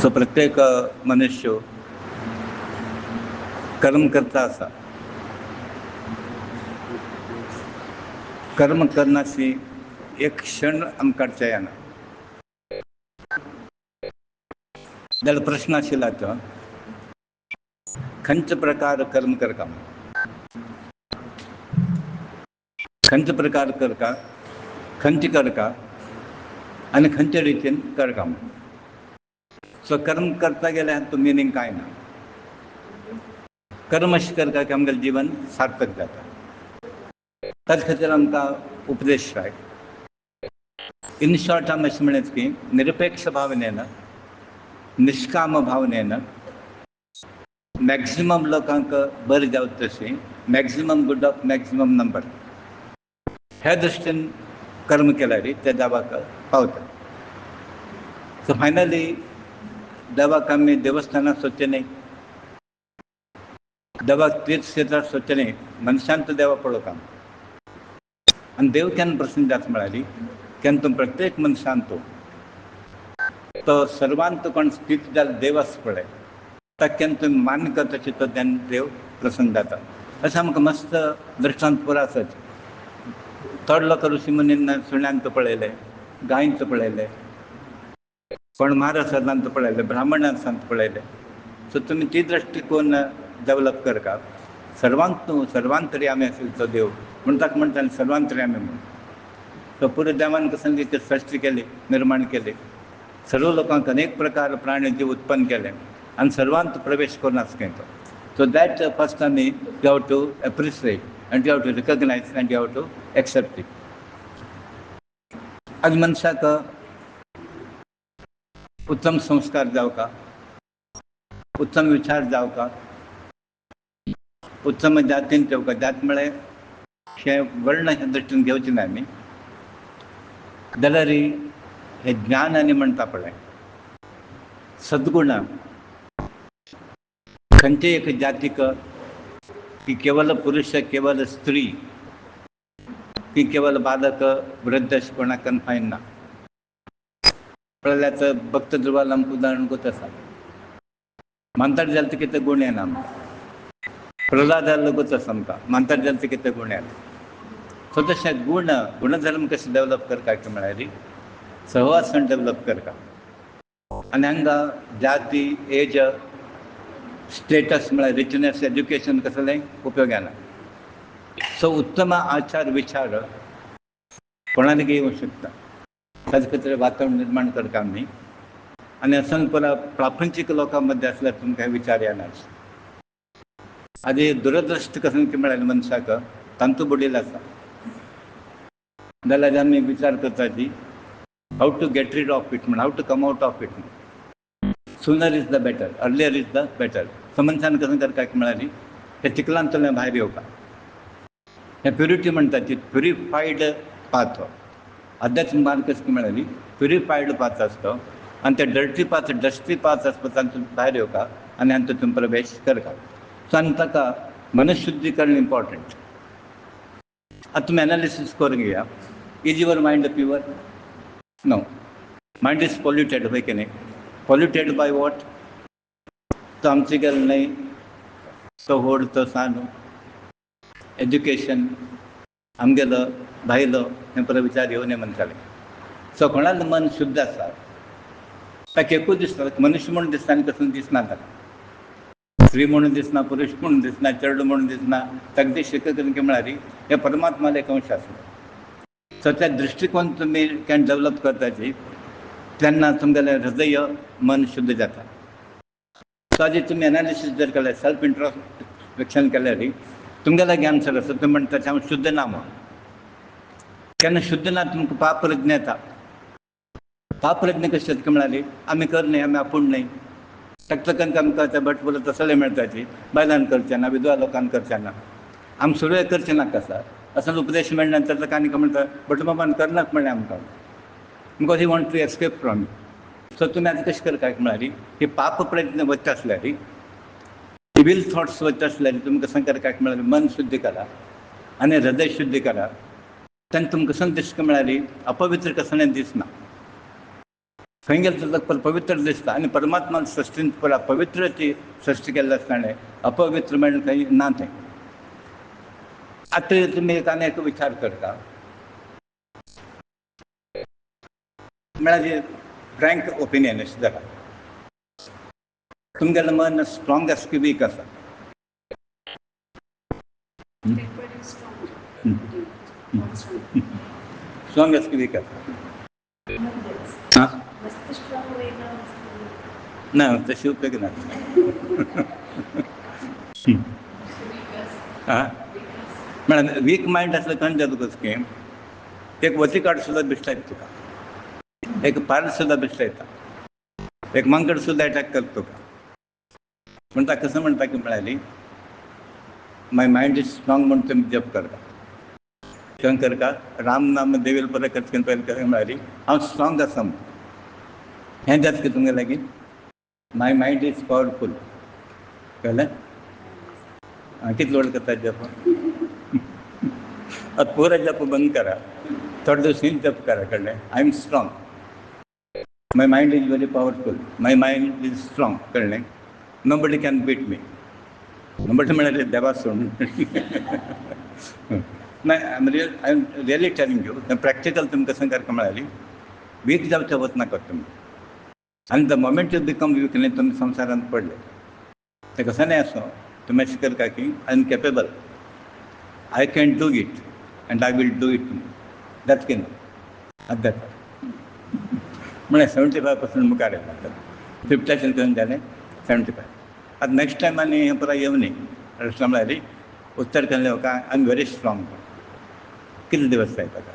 So प्रत्येक मनुष्य कर्म करता असा. कर्म करण्याची एक क्षण आमकाडच्या येना. जाल्यार प्रश्न आशिल्लो तो खंयचे प्रकार कर्म करता, खंयचे प्रकार करता, खंयचे करता आनी खंयचे रितीन करता. सो कर्म करता गेल्यार तो मिनींग कांय ना. कर्म अशें करता की आमगेलें जीवन सार्थक जाता. ताचे खातीर आमकां उपदेश जाय. इन शॉर्ट आमी अशें म्हणत की निरपेक्ष भावनेन, निश्काम भावनेन मॅक्झिमम लोकांक बरें जावं तशी maximum good of maximum number ह्या दृश्टीन कर्म केल्यार त्या देवाक पावता. सो फायनली देवाक आमी देवस्थानाक सोदचें न्ही, देवाक तीर्थ क्षेत्रात सोदचें न्ही, मनशांत देवा पळोवंक आमी. आनी देव केन्ना प्रसन्न जाता म्हळ्यार केन्ना तूं प्रत्येक मनशांत तो सर्वांत कोण स्थित जाल्लो देव आसा पळय ताका केन्ना तुमी मान्य करता तशें तो तेन्ना देव प्रसन्न जाता. अशें आमकां मस्त दृश्टांत पुरो आसत. थोडे लोक ऋषी मुनीन सुण्यांत पळयले, गायंत पळयले, कोण महाराष्ट्रांत पळयले, ब्राह्मणांत पळयले. सो तुमी ती दृश्टीकोन डेवलप करता. सर्वांतर्यामी आशिल्लो तो देव म्हण ताका म्हणटा सर्वांतर्यामी म्हणून. तो पुरो देवान कसं सृश्टी केली, निर्माण केली, सर्व लोकांक अनेक प्रकार प्राणी जीव उत्पन्न केले आनी सर्वांत प्रवेश करून आसा खंय तो. सो दॅट फर्स्ट आमी you have to appreciate and you have to recognise and you have to accept it. आज मनशाक उत्तम संस्कार जावका, उत्तम विचार जावका, उत्तम जातीन ठेवका. जात म्हळ्यार हे वर्ण ह्या दृश्टीन घेवचें ना आमी. जाल्यार हे ज्ञान आनी म्हणटा पळय सद्गुण खंयचे एक जातीक की केवल पुरुष, केवल स्त्री, की केवल बालक वृद्ध अशें कोणाक कन्फायन ना. पळयल्यार भक्त ध्रुवाल आमकां उदाहरण कोत आसा. मानताड जालें ते कितें गुण येना आमकां. प्रल्हाद जाल्लो गोच आसा आमकां. मानताड जालें ते कितें गुण येना. सो तशें गुणधर्म कशें डेवलप करता म्हळ्यार सहवासन डेवलप करता. आनी हांगा जाती, एज, स्टेटस म्हळ्यार रिचनेस, एज्युकेशन कसलें उपयोग येना. सो उत्तम आचार विचार कोणाक येवंक शकता. ताचे खातीर वातावरण निर्माण करता आमी. आनी असं प्रापंचीक लोकां मध्य आसल्यार तुमकां विचार येनाच. आदी दुरदृश्ट कसं की म्हळ्यार मनशाक तांतू बुडिल्लो आसा. जाल्यार आमी विचार करता की how to get rid of it, म्हण how to come out of it. Sooner is the better, earlier is the better. So मनशान कसं करता की म्हळ्यार हे चिखलांतल्यान भायर येवपा. हे प्युरिटी म्हणटा ती प्युरिफायड पाथ. अध्यात्म मार्ग कशें म्हळ्यार प्युरिफायड पाथ आसता आनी ते डस्टी पाथ आसता तातूंत भायर येवका आनी आनी तातूंत प्रवेश करता. सो आनी ताका मनशुद्धीकरण इम्पॉर्टंट. आतां तुमी एनालिसीस करून घेया. Is your mind pure? No. Mind is polluted, पळय की न्ही. Polluted by what? तो आमचे गेलो न्हय, तो व्हड, तो सान, एज्युकेशन, आमगेलो भायलो हे परत विचार येवन म्हणटाले. सो कोणालें मन शुद्ध आसा ताका एकूच दिसता. मनुष्य म्हणून दिसता आनी कसं दिसना ताका. स्त्री म्हणून दिसना, पुरुष म्हणून दिसना, चेडूं म्हणून दिसना. ताका ते शिकत म्हळ्यार हे परमात्माले एक अंश आसलो. सो त्या दृश्टीकोन तुमी केन्ना डेवलप करताची तेन्ना तुमगेलें हृदय मन शुद्ध जाता. सो हाजी तुमी एनालिसीस जर केलें, सेल्फ इंट्रोस्पेक्शन केल्यार तुमगेलें ज्ञान सर आसा. तुमी म्हणटा हांव शुद्ध ना म्हणून. केन्ना शुद्ध ना तुमकां पाप प्रज्ञा येता. पाप प्रज्ञा कशी येता म्हळ्यार आमी कर न्हय, आमी आपूण न्हय. ताका लागून आमकां त्या भटबुलां तसलें मेळटाची. बायलांक करचें ना, विधवा लोकांक करचें ना, आमी सुरय करचें नाका आसा. असो उपदेश मेळना. ताका आनी म्हणटा भटबाबान करनाका म्हणलें आमकां. Because he want to escape from it. So तुमी आतां कशें करता म्हळ्यार ही पाप प्रज्ञा वचता आसल्यार, इविल थॉट्स वचता आसल्यार तुमी कसं करता म्हळ्यार मन शुद्ध करा आनी हृदय शुद्ध करा. तेन्ना तुमकां कसं दिसता म्हळ्यार अपवित्र कसलें दिसना. थंय गेले जाल्यार पवित्र दिसता आनी परमात्मान सृश्टीन पवित्राची सृश्टी केल्ली आसताना अपवित्र म्हणून काही ना तें. आता तुम्ही एक विचार करता म्हळ्यार फ्रँक ओपिनियन अशें जाता तुमगेलें मन स्ट्रॉंग आसा की वीक आसा? स्ट्रॉंग आसा की वीक आसा? ना तशी उपयोग ना. म्हळ्यार वीक मायंड आसल्यार खंय जाता की एक वती कार्ड सुद्दां बिश्टा येता तुका, एक पार्ल सुद्दां बिश्टा येता, एक मंगड सुद्दां अटॅक करता तुका. म्हणटा कसं म्हणटा की म्हळ्यार माय मायंड इज स्ट्रॉंग म्हणून तुमी जप करता. खंय करता राम नाम देवेल परां करचें पयलीं म्हळ्यार हांव स्ट्रॉंग आसा म्हणून. हें जाता की तुमगे लागीं माय मायंड इज पॉवरफूल. कळ्ळें? कितलो वेळ करता जप? आता पुरा जप बंद करा, थोडे दिवस हिंच जप करा. कळ्ळें? I am strong, my mind is very powerful, my mind is strong. कळ्ळें? Nobody can beat me. Nobody म्हळ्यार देवा सोडून. I am really telling you, practical तुमी कसं करता म्हळ्यार वीक जावचें वचनाका तुमी. आनी the moment you become weak न्ही तुमी संवसारांत पडले. ते कसं नाही असो तुम्ही अशें करता की I am capable, I can do it and I will do it. जाता की ना? आतां जाता. म्हळ्यार 75% मुखार येता. 50च्यान करून जालें 75. आतां नेक्स्ट टायम आनी हें पुराय येवं न्ही. म्हळ्यार उत्तर केल्लें म्हाका आय एम व्हेरी स्ट्रॉंग. कितले दिवस जाय ताका?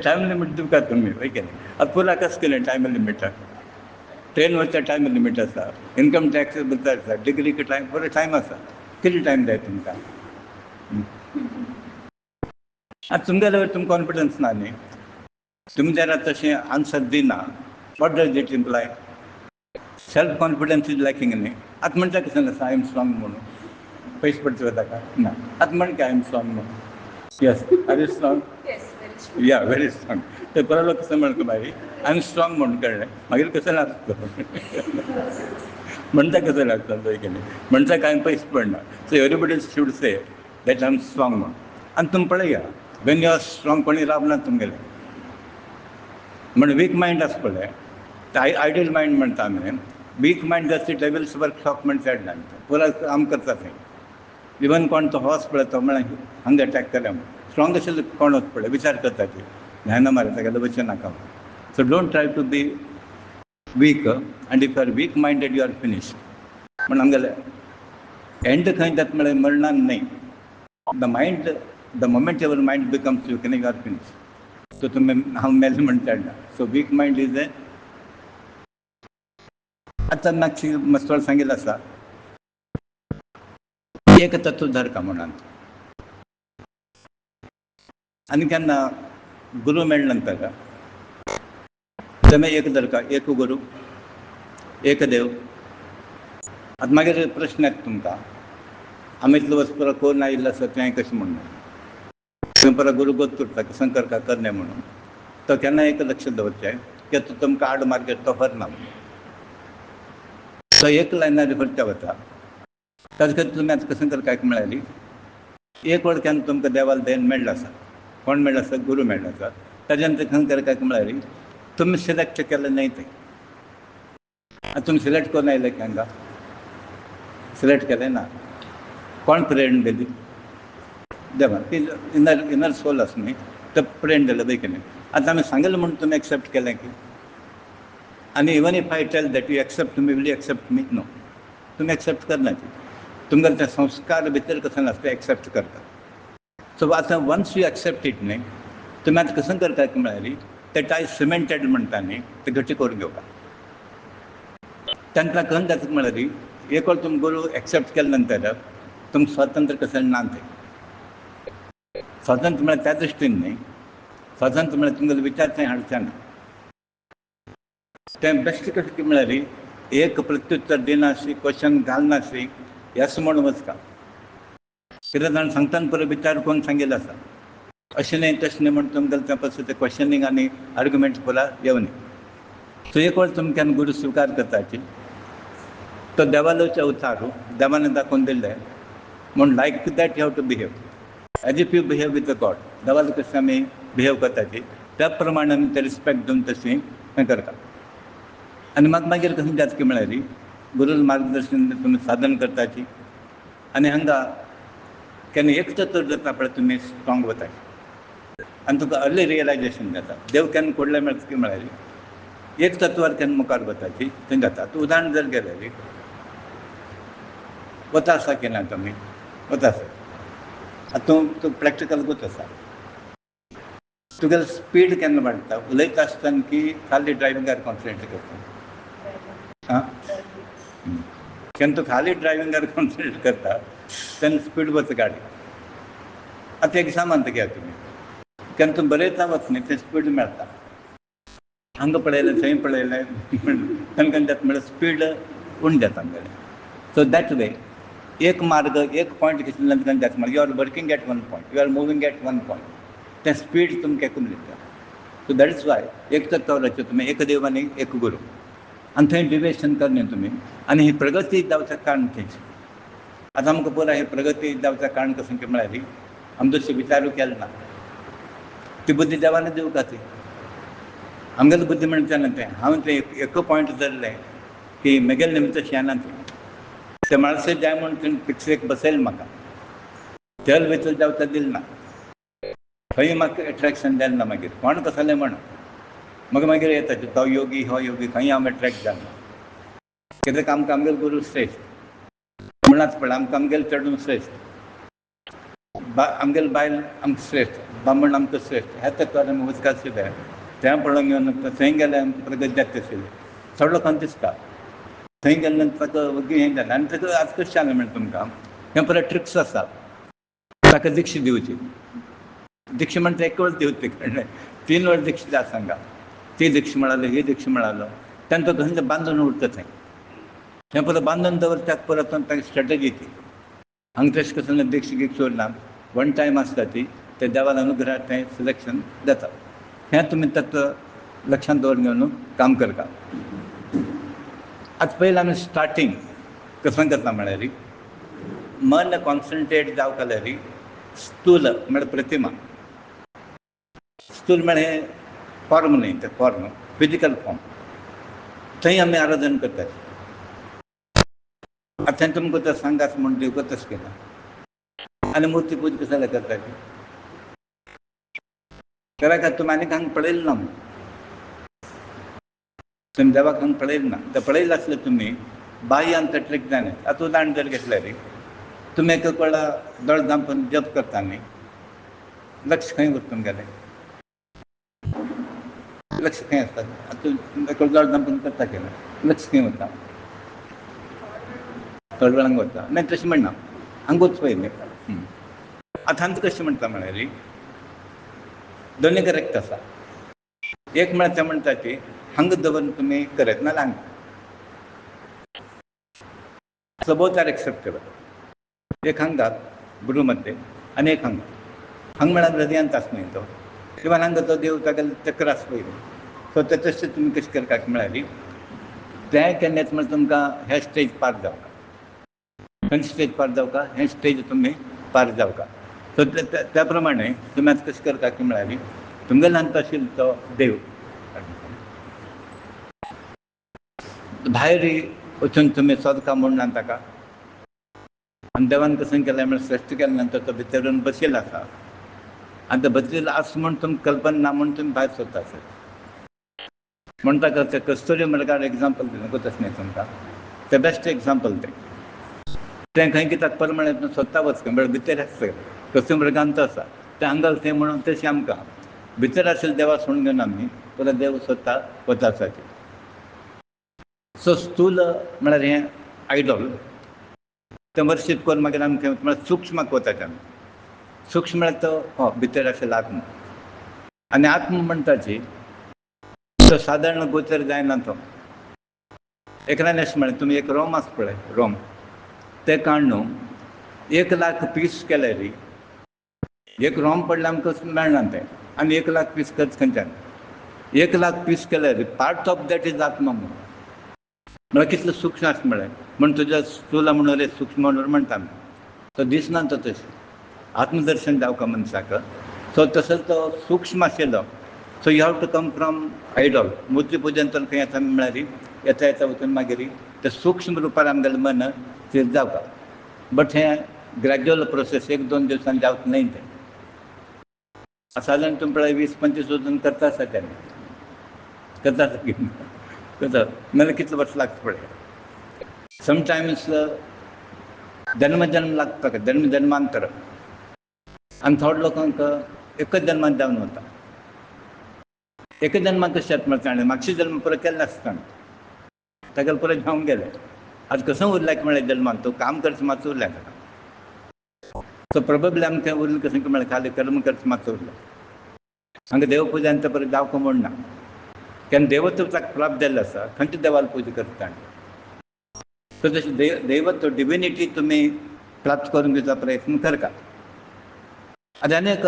टायम लिमीट दिवका तुमी, वय की न्ही? आतां पुला कसं केलें टायम लिमीट? ट्रेन वचता टायम लिमीट आसा, इन्कम टॅक्स बद्दल आसा, डिग्रीक टायम बरो टायम आसा. कितलो टायम जाय तुमकां? आतां तुमगे लेवल तुमकां कॉन्फिडन्स ना न्ही, तुमी जर तशें आन्सर दिना, what does it imply? Self confidence is lacking न्ही. आतां म्हणटा कसं आसा आय एम स्ट्रॉंग म्हणून, पयशे पडटा ताका ना. आतां म्हण की आय एम स्ट्रॉंग म्हणून. Yes, are you strong? Yeah very strong. ते परलो कसं म्हणटा मागीर आय एम स्ट्रॉंग म्हणून. कळ्ळें? मागीर कसं लागता म्हणटा कसं लागता पळय की न्ही. म्हणटा कांय पयशे पडना. So everybody should say that I am strong म्हणून. आनी तुमी पळया वेन यू आर स्ट्रॉंग कोणी राबना तुमगेलें. म्हण वीक मायंड आसा पळय ते आयडियल मायंड म्हणटा आमी. वीक मायंड जास्त डेविल्स वर्कशॉप म्हण चडना पुरा काम करता थंय. इवन कोण तो हॉर्स पळय तो म्हळ्यार हांगा अटॅक केल्या म्हणून. स्ट्रॉंग आशिल्ले कोण वच पळय विचार करता की न्हायना मारे तागेलें वचचें नाका म्हणून. So don't try to be weak and if you are weak minded you are finished. म्हण आमगेलें एंड खंय जाता म्हळ्यार मरणान न्ही. The mind the moment your mind becomes weak you are finished. So तुमी हांव मेलें म्हण चडना. So weak mind is a आतां मातशी मस्तोळ सांगिल्लो आसा एक तत्वधारका म्हणून. आनी केन्ना गुरू मेळ्ळो ताका तुमी एक धरका, एक गुरू एक देव. आतां मागीर प्रश्न येता तुमकां आमी इतलो वर्स पुरो कोरून आयिल्लो आसा तें कशें म्हणून. तुमी परत गुरू गोत करता की शंकर करणे म्हणून. तो केन्ना एक लक्ष दवरचें की तो तुमकां आड मार्गेर तो हरना म्हणून. तो एक लायनार भरच्या वता. ताजे खातीर तुमी आतां कसं करता म्हळ्यार एक वेळ केन्ना तुमकां देवाल देण मेळ्ळो आसा, कोण मेळ्ळो आसा? गुरू मेळ्ळो आसा. ताजे नंतर खंय करता म्हळ्यार तुमी सिलेक्ट केलें न्हय तें. आतां तुमी सिलेक्ट करून आयले की हांगा सिलेक्ट केलें ना. कोण प्रेरण दिली? देवा. ती इनर सोल आसा न्ही तो प्रेरण दिलो पळय की न्ही. आतां आमी सांगिल्लें म्हणून तुमी एक्सेप्ट केलें की. आनी even if I tell that you accept me, will you accept me? No. तुमी एक्सेप्ट करना ती. तुमगेले ते संस्कार भितर कसं नासता ते एक्सेप्ट करता. सो आतां वन्स यू एक्सेप्ट इट न्ही तुमी आतां कसं करता म्हळ्यार ते टाय सिमेंटेड म्हणटा न्ही ते गट्टी करून घेवपा. तांकां खंय जाता म्हळ्यार एक वेळ तुमी गुरू एक्सेप्ट केले नंतर तुमकां स्वतंत्र कसं ना तें. स्वतंत्र म्हळ्यार त्या दृश्टीन न्ही. स्वतंत्र म्हळ्यार तुमगेले विचार थंय हाडचे ना. तें बेश्टें कशें म्हळ्यार एक प्रत्युत्तर दिनाशी क्वेश्चन घालनाशी येस म्हूण वचता. कित्याक जाण सांगतना परत विचार करून सांगिल्लो आसा. अशें न्ही तशें न्ही म्हणून तुमकां त्या पासून ते क्वेश्चनींग आनी आर्ग्युमेंट्स बोला येवनी. सो एक वेळ तुमी केन्ना गुरू स्विकार करताची तो देवालोचे अवतार देवान दाखोवन दिल्ले म्हूण like that you have to behave as if you behave with the god. देवाला कशें आमी बिहेव करताची त्या प्रमाणे आमी ते रिस्पेक्ट दिवन तशी हें करता. आनी म्हाका मागीर कशें जाता की म्हळ्यार गुरू मार्गदर्शन तुमी साधन करताची आनी हांगा केन्ना एकटो तर जाता पळय तुमी स्ट्रॉंग वताची आनी तुका अर्ली रियलायजेशन जाता. देव केन्ना कोडले मेळटा की म्हळ्यार एक तत्वार केन्ना मुखार वताची थंय जाता. तूं उदाहरण जर गेलें वता आसा की ना तुमी वता आसा आतां तूं प्रॅक्टिकल गूच आसा. तुगेलो स्पीड केन्ना वाडटा उलयता आसतना की खाली ड्रायविंगार कॉन्सन्ट्रेट करता. आं केन्ना तूं खाली ड्रायविंगार कॉन्सन्ट्रेट करता तेन्ना स्पीड वता गाडी. आतां एग्जामान घेया तुमी केन्ना तूं बरयता वता न्ही तें स्पीड मेळटा. हांगा पळयलें थंय पळयलें तांकां जाता म्हळ्यार स्पीड उणी जाता आमगेलें. सो दॅट वे एक मार्ग एक पॉयंट घेतल्यानंतर जाता म्हळ्यार you are working at one point you are moving at one point तें स्पीड तुमकां एकूण दिता. सो दॅट इज वाय एक तत्वाचें तुमी एक देव आनी एक गुरू आनी थंय डिवेशन करना तुमी. आनी ही प्रगती जावचें कारण तेंच. आतां आमकां पळय ही प्रगती जावचें कारण कशें की म्हळ्यार आमी तशें विचारूं केलें ना. ती बुद्धी देवान दिवं ती आमगेली बुद्धी म्हणटा तें हांव तें एक पॉयंट धरलें की म्हगेलें निमित्त शेणा तें माणसे जाय म्हूण तुवें पिक्चरेक बसयलें म्हाका तेल भितर जावता दिलें ना. खंय म्हाका एट्रॅक्शन जालें ना. मागीर कोण कसलें म्हण म्हाका मागीर येता तो योगी हो योगी खंय हांव एट्रॅक्ट जालें. कित्याक आमकां आमगेलो गुरू श्रेश्ठ म्हणून पळय आमकां आमगेलें चेडूं श्रेश्ठ आमगेली बायल आमकां श्रेश्ठ बामण आमकां श्रेश्ठ ह्या तत्वार आमी वचपाक आशिल्ले. तें पळोवन घेवन थंय गेल्यार आमकां प्रगती जाता आशिल्ली. थोडो लोकांक दिसता थंय गेले नंतर ताका वगी हें जालें आनी ताका आज कशें जालें म्हणटा तुमकां हें परत ट्रिक्स आसा. ताका दिक्षा दिवची. दिक्षा म्हणटा एक वेळ दिवची 3 वेळ दिक्षा जाता सांगा. ती दिक्षा मेळालो ही दिक्षा मेळालो तेन्ना तो खंय बांदून उरता थंय. हें परत बांदून दवरतात परत ताका स्ट्रेटजी ती हांगा तशें कसलें दिक्षा गिक्षा उरना. वन टायम आसता ती ते देवान अनुग्रहान थंय सिलेक्शन जाता. हें तुमी तत्व लक्षांत दवरून घेवन काम करता. आतां पयलीं आमी स्टार्टींग कसं करता म्हळ्यार मन कॉन्सन्ट्रेट जावंक जाल्यार स्थूल म्हळ्यार प्रतिमा. स्थूल म्हळ्यार हें फॉर्म न्ही ते फॉर्म फिजिकल फॉर्म थंय आमी आराधन करतात. आतां थंय तुमकां तो सांगात म्हूण देव तशें केला आनी मुर्ती पूजा कशाला करतात कित्याक तुमी आनीक हांगा पळयलें ना तुमी देवाक हांगा पळयलें ना. तें पळयलें आसलें तुमी बाह्य अंतर्ट्रीक जालें. आतां उदाहरण जर घेतल्यार तुमी एक वेळा दोळ धांपून जप करता न्ही लक्ष खंय उरता तुमगेलें लक्ष खंय आसता. आतां एक वेळ दोळ धांपून करता केन्ना लक्ष खंय वता थोड्या वेळांक वता. ना तशें म्हणना हांगा वच पळय. आतां हांगा कशें म्हणटा म्हळ्यार दोनूय करेक्ट आसा. एक म्हळ्यार तें म्हणटा की हांगा दवरून तुमी करत नाल्यार हांगा बोथ आर एक्सेप्टेबल. एक हांगा गुरू मध्ये आनी एक हांगा हांगा म्हळ्यार हृदयांत आसा न्ही तो किंवां हांगा तो देव तागेलें चक्र आसा पळय सो ते तशें तुमी कशें करतात म्हळ्यार तें केन्ना येता म्हळ्यार तुमकां हे स्टेज पार जावंक खंयचे स्टेज पार जावंक हें स्टेज तुमी पार जावंक. सो त्या प्रमाणे तुमी आतां कशें करता की म्हळ्यार तुमगेलो अंत आशिल्लो तो देव भायर वचून तुमी सोदका म्हणून ताका आनी देवान कशें केलें म्हळ्यार सृश्टी केल्या नंतर तो भितर बशिल्लो आसा आनी तो बशिल्लो आसा म्हूण तुमकां कल्पना ना म्हूण तुमी भायर सोदता म्हूण ताका तें कस्तुरी मृगार एग्जाम्पल दिलें तशें न्ही तुमकां तें बेस्ट एग्जाम्पल तें खंय कित्याक परमणें सोदता वचपाक म्हळ्यार भितर आसता कस्तुरी मृगांत आसा तें हांगा थंय म्हणून तशें आमकां भितर आशिल्लो देवा सोडून घेवन आमी परत देव सोदता वता आसाची. सो स्थूल म्हळ्यार हें आयडॉल तें वर्शीप करून मागीर आमी थंय म्हळ्यार सूक्ष्माक वताचे आमी. सूक्ष्म म्हळ्यार तो भितर आशिल्लो आत्मा आनी आत्मा म्हणटाची तो सादारण गोचर जायना तो. एकल्यान अशें म्हळें तुमी एक रोम आसा पळय रोम तें काडून 1,00,000 पीस केल्यार एक रॉम पडलें आमकां मेळना तें, आनी 1,00,000 पीस खर्च खंयच्यान. 1,00,000 पीस केल्यार पार्ट ऑफ दॅट इज आत्मा म्हळ्यार कितलें सूक्ष्म आसा म्हळें. म्हण तुज्या स्थूल म्हणून सूक्ष्म म्हणून म्हणटा आमी. तो दिसना तो तशें आत्मदर्शन जावं मनशाक. सो तसोच तो सूक्ष्म आशिल्लो. So you have to come from idol. मुर्ती पुजन तर खंय येता म्हळ्यार येता येता वचून मागीर ते सूक्ष्म रुपार आमगेलें मन स्थिर जावपाक. बट हें ग्रॅज्युअल प्रोसेस 1-2 दिवसांनी जावच न्हय तें. साधारण तुमी पळय 20-25 वर्सां करता आसा तेन्ना करता करता नाल्यार कितलें वर्स लागता पळय. समटायम्स जन्म लागता जन्मांतर. आनी थोडे लोकांक एकच जन्मांत जावन वता. एकच जन्मांत कशें जाता म्हळ्यार ताणें मागचे जल्म परत केल्ले आसता ताका परत जावंक गेले. आज कसो उरला म्हळ्यार जल्मांत तो काम करचें मातसो उरल्या ताका. सो प्रोबेबली आमकां उरलें कशें म्हळ्यार खाली कर्म करचें मातसो उरलें. हांगा देवपुजान तर परत जावंक म्हणना. केन्ना देवत्व ताका प्राप्त जाल्लें आसा खंयच्या देवाला पुजा करता ताणें. सो तशें देवत्व डिविनिटी तुमी प्राप्त करून घेवचा प्रयत्न करता. आनी आनी एक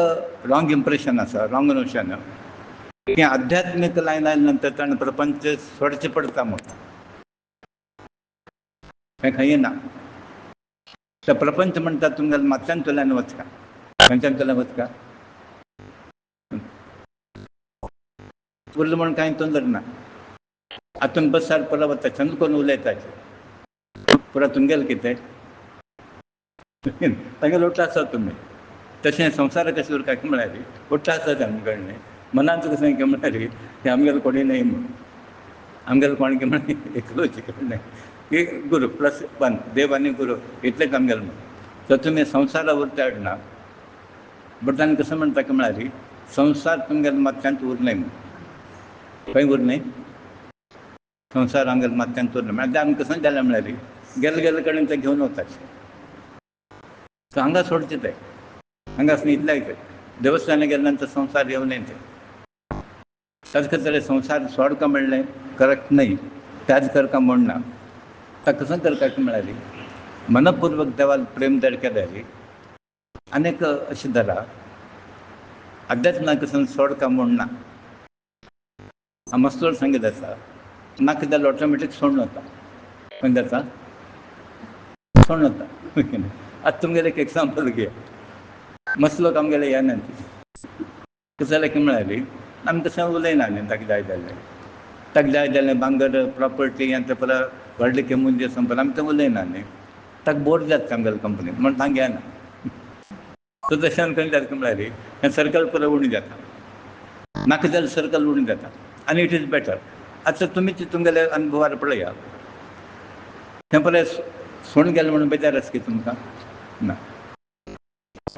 रॉंग इम्प्रेशन आसा, रॉंग नोशन की आध्यात्मिक लायन आयल्या नंतर ताणें प्रपंच सोडचें पडटा म्हणून. हें खंय ना. तो प्रपंच म्हणटा तुमगेलें माथ्यान तल्यान वचका. खंयच्यान तल्यान वचका उरलें म्हण कांय तोंदर ना. आतां बसार परत वता छंद करून उलयताचे परत तुमगेलें कितें तांगेलो उठला आसा तुमी. तशें संवसार कशें उरता म्हळ्यार उठला आसा आमचे कडेन मनांत कशें की म्हळ्यार तें आमगेलें कोणी न्हय म्हणून. आमगेलें कोण की म्हळ्यार एकलोच न्हय की गुरू +1 देव आनी गुरू इतलेंच आमगेलें म्हणून. सो तुमी संवसारा उरता आडना. बट ताणें कसं म्हणटा की म्हळ्यार संवसार तुमगेलें माथ्यांत उरनाय म्हणून. खंय उरनाय संवसार आमगेलें माथ्यांत उरना म्हळ्यार आमी कसं जालें म्हळ्यार गेले कडेन तें घेवन वताचें. सो हांगा सोडचें तें. हांगा इतलें आयकय देवस्थानाक गेले नंतर संवसार येवं तें. ताजे खातीर संवसार सोडका म्हणलें करेक्ट न्हय. त्याज करता म्हणना. ताका कसं करता म्हळ्यार मनपूर्वक देवाक प्रेम जर केल्यार आनीक अशें धरा अध्यात्माक कसं सोडका म्हणना. मस्तोर सांगीत आसा नाका जाल्यार ऑटोमॅटीक सोडून वता. खंय जाता सोडून वता. आतां तुमगेलें एक एग्जांपल घेया. मसलोक आमगेलें येना कशें जालें की म्हळ्यार आमी तशें उलयना न्ही ताका जाय जाल्लें. ताका जाय जाल्लें भांगर प्रॉपर्टी आनी तें परत व्हडलें केमून संपत आमी तें उलयना न्ही. ताका बोर जाता आमगेले कंपनीन म्हण तांकां घेना. सो तशें खंय जाता म्हळ्यार हें सर्कल परत उणें जाता. नाका जाल्यार सर्कल उणें जाता आनी इट इज बेटर. आतां तुमीच तुमगेल्या अनुभवार पळया तें परत सोडून गेलें म्हणून बेजार आसा की तुमकां ना.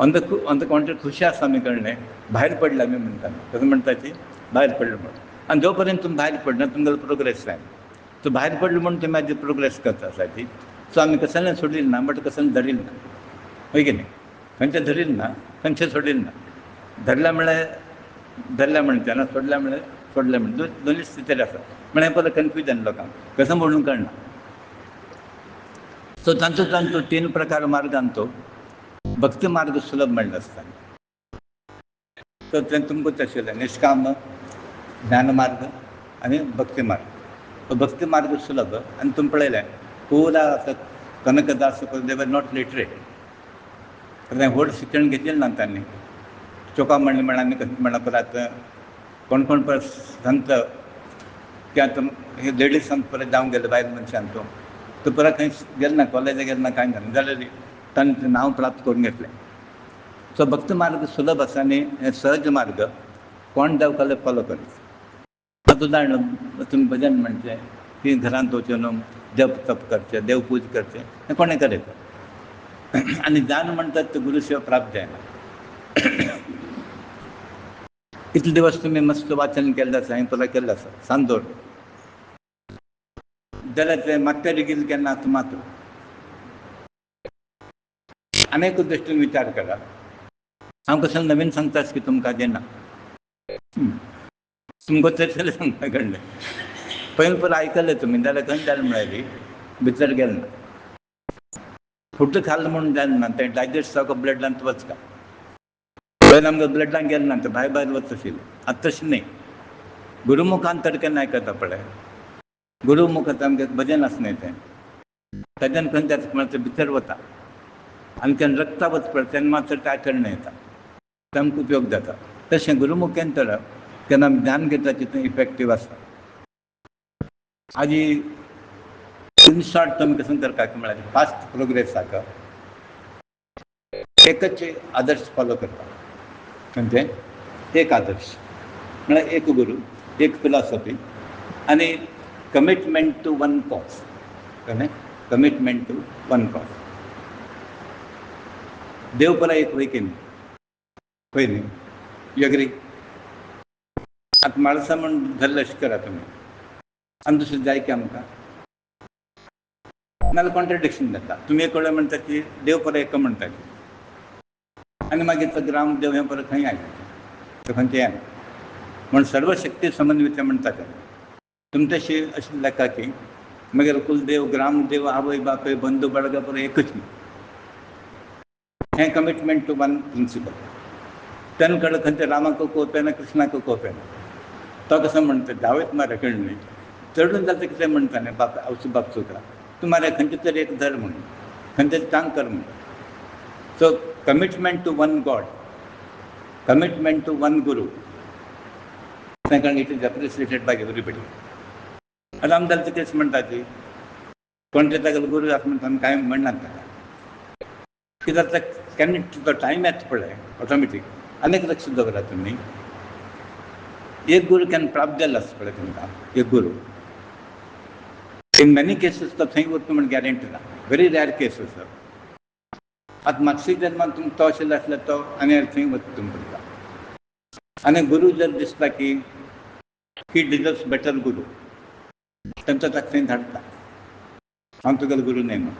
ऑन द कॉन्ट्री खुशी आसा आमी कळ्ळें भायर पडले आमी म्हणटा. कसं म्हणटा ती भायर पडले म्हणून. आनी जो पर्यंत तुमी भायर पडना तुमगेलो प्रोग्रेस जायना. सो भायर पडले म्हणून तुमी म्हाजी प्रोग्रेस करता आसाची. सो आमी कसलें सोडिल्लें ना बट कसलें धरिल्लें ना. होय की न्ही. खंयचें धरिल्लें ना खंयचें सोडिल्लें ना. धरल्या म्हळ्यार धरल्या म्हणटा सोडल्या म्हळ्यार सोडल्या म्हणटा दोनूय स्थितीर आसा. म्हळ्यार परत कन्फ्युजन लोकांक कसं म्हणून कळना. सो तांचो 3 प्रकार मार्गान तो भक्ती मार्ग सुलभ म्हणटा आसता. तर तें तुमकां तशें निश्काम ज्ञानमार्ग आनी भक्ती मार्ग. भक्ती मार्ग सुलभ आनी तुमी पळयलें पुरा कनकदास दे वर नॉट लिटरेट. व्हड शिक्षण घेतिल्लें ना तांणी. चोखामणी म्हणा कशें म्हणा परत कोण कोण परत संत की आतां हे लेडीज संत परत जावंक गेले बायल मनशान तो परत खंय गेलो ना कॉलेजाक गेलो ना कांय ना जाल्यार ताणें तें नांव प्राप्त करून घेतलें. सो भक्ती मार्ग सुलभ आसा आनी सहज मार्ग कोण देवकाले फॉलो करता. आतां उदाहरण तुमी भजन म्हणचें की घरांत वचून जप तप करचें देवपूज करचें हें कोणें करता. आनी ज्ञान म्हणटात तें गुरू शिवाय प्राप्त जायना. इतले दिवस तुमी मस्त वाचन केल्लें आसा हांवें परत केल्लें आसा सांजोर जाल्यार तें मागच्या रिगील केन्ना आतां मात आनीक दृश्टीन विचार करा. हांव कसलें नवीन सांगता की तुमकां जेन्ना तुमकां तशें सांगता कळ्ळें. पयलीं परत आयकलें तुमी जाल्यार खंय जालें म्हळ्यार भितर गेलें ना. फुडलें खाल्लें म्हणून जालें ना तें डायजेस्ट जावपाक ब्लडांत वचता. पयलीं आमकां ब्लडान गेलें ना, भायर भायर वच आशिल्लें. आतां तशें न्ही. गुरुमुखान तर केन्ना आयकता पळय. गुरुमुख आतां आमगें भजन आसा न्ही तें, ताच्यान खंय जाता म्हळ्यार तें भितर वता आनी केन्ना रगता वच पळय तेन्ना मात्र तें आचरण येता. तांकां उपयोग जाता. तशें गुरुमुख केन्ना केन्ना आमी ध्यान घेता तितून इफेक्टीव आसता. हाजी इन शॉर्ट तुमी कसं करपाक म्हळ्यार फास्ट प्रोग्रेसाक एकच आदर्श फॉलो करता. म्हणजे एक आदर्श म्हळ्यार एक गुरू, एक फिलॉसॉफी आनी कमिटमेंट टू वन कॉज. कळ्ळें? Commitment to one cause. देव पराय एक वय केली पयलीं. You agree? आतां म्हाळसा म्हण धरलें अशें करा तुमी आनी दुसरें जाय की आमकां, नाजाल्यार कॉन्ट्रडिक्शन जाता. तुमी एक वेळार म्हणटा की देव पराय एक म्हणटा आनी मागीर तो ग्रामदेव हें परत खंय आयलें, तो खंयचें येना म्हण सर्वशक्ती समन्वित म्हणटा तें. तुमी तशी अशी लेखा की मागीर कुलदेव, ग्रामदेव, आवय बापूय, बंधू बळगा पराय एकच न्ही. हें कमिटमेंट टू वन प्रिंसिपल. तेन्ना कळ्ळें खंयच्या रामाक कोपेना, कृष्णाक कोपेना. तो कसो म्हणटा धांवयत मारे कळ्ळें. चडून जाता कितें म्हणटा न्ही बाप आवच बाप चुका तूं मारे खंयचे तरी एक धर म्हण, खंयचे तरी काम कर म्हण. So commitment to one God, commitment to one guru, ताका it is appreciated by everybody. आतां आमी जाल्यार कितें म्हणटा ती कोण ताका गुरू आसा म्हणटा आमी कांय म्हणनात ताका. कित्याक जाता केन्ना तो टायम येता पळय ऑटोमॅटीक. आनीक लक्ष दवरा तुमी, एक गुरू केन्ना प्राप्त जाल्लो आसता पळय तुमकां, एक गुरू इन मेनी केसीस तो थंय उरता म्हण गॅरंटी ना. Very rare cases. आतां मागच्या जन्मान तुमकां तो आशिल्लो आसल्यार तो आनी थंय वता तुमकां. आनी गुरू जर दिसता की ही डिजर्व्स बेटर गुरू, तेन्ना ताका थंय धाडटा. हांव तुगेलो गुरू न्हय म्हण,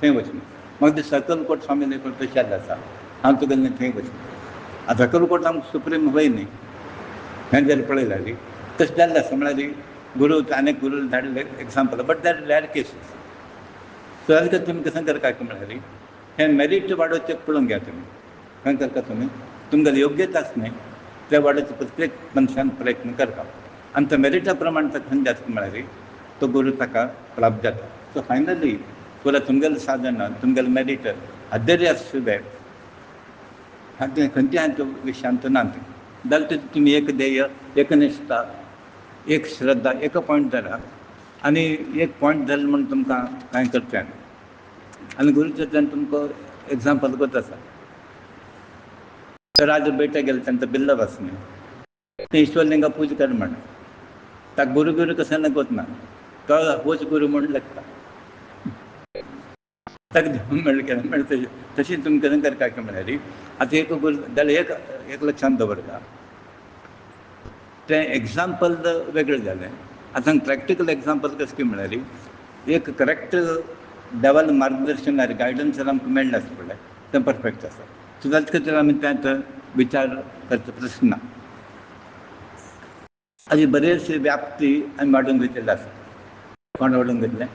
थंय वचना. मग ते सकलकोट स्वामी तशेंच आसा, हांव तुगेलो न्हय थंय वचना. आतां सकलकोट आमकां सुप्रीम वय न्ही, हें जर पळयलां न्ही तशें जाल्लें आसा. म्हळ्यार गुरू आनीक गुरू धाडले example, but that rare cases. So जाल्यार तुमी कसं करता म्हळ्यार हें मेरीट वाडोवचें पळोवन घ्या तुमी. खंय करता तुमी तुमगेली योग्यता आसा न्ही ते वाडोवचें प्रत्येक मनशान प्रयत्न करता. आनी त्या मेरिटा प्रमाण ताका खंय जाता म्हळ्यार तो गुरू ताका प्राप्त जाता. सो फायनली पुरा तुमगेलें साधना, तुमगेलें मेरिट हद्देरी आसूं खंयच्या विशयांत ना. जाल्यार तुमी एक ध्येय, एक निश्ठा, एक श्रद्धा, एक पॉयंट धरा आनी एक पॉयंट धरलो म्हण तुमकां कांय करचें ना. आनी गुरूचें तुमकां एग्जाम्पल करता आसा. राज बेटे गेले तेन्ना बिल्ल वच न्ही, तें ईश्वरलिंगा पूजा कर म्हण. ताका गुरू गुरू कसं नगोत ना, तो होच गुरू म्हूण लेखता. ताका देव मेळ्ळें मेळटा तशी तुमी कितें करता म्हळ्यार आतां एक गुरू जाल्यार एक लक्षांत दवरता. तें एग्जाम्पल वेगळें जालें. आतां प्रॅक्टिकल एग्जाम्पल कशें की म्हळ्यार एक करेक्ट देवान मार्गदर्शन गायडन्स आमकां मेळ्ळें आसता पळय तें परफेक्ट आसा. सो ताचे खातीर आमी तें विचार करचो प्रश्न ना. हाजी बरेचशी व्याप्ती आमी वाडोवन घेतिल्ली आसा. कोण वाडोवन घेतलें?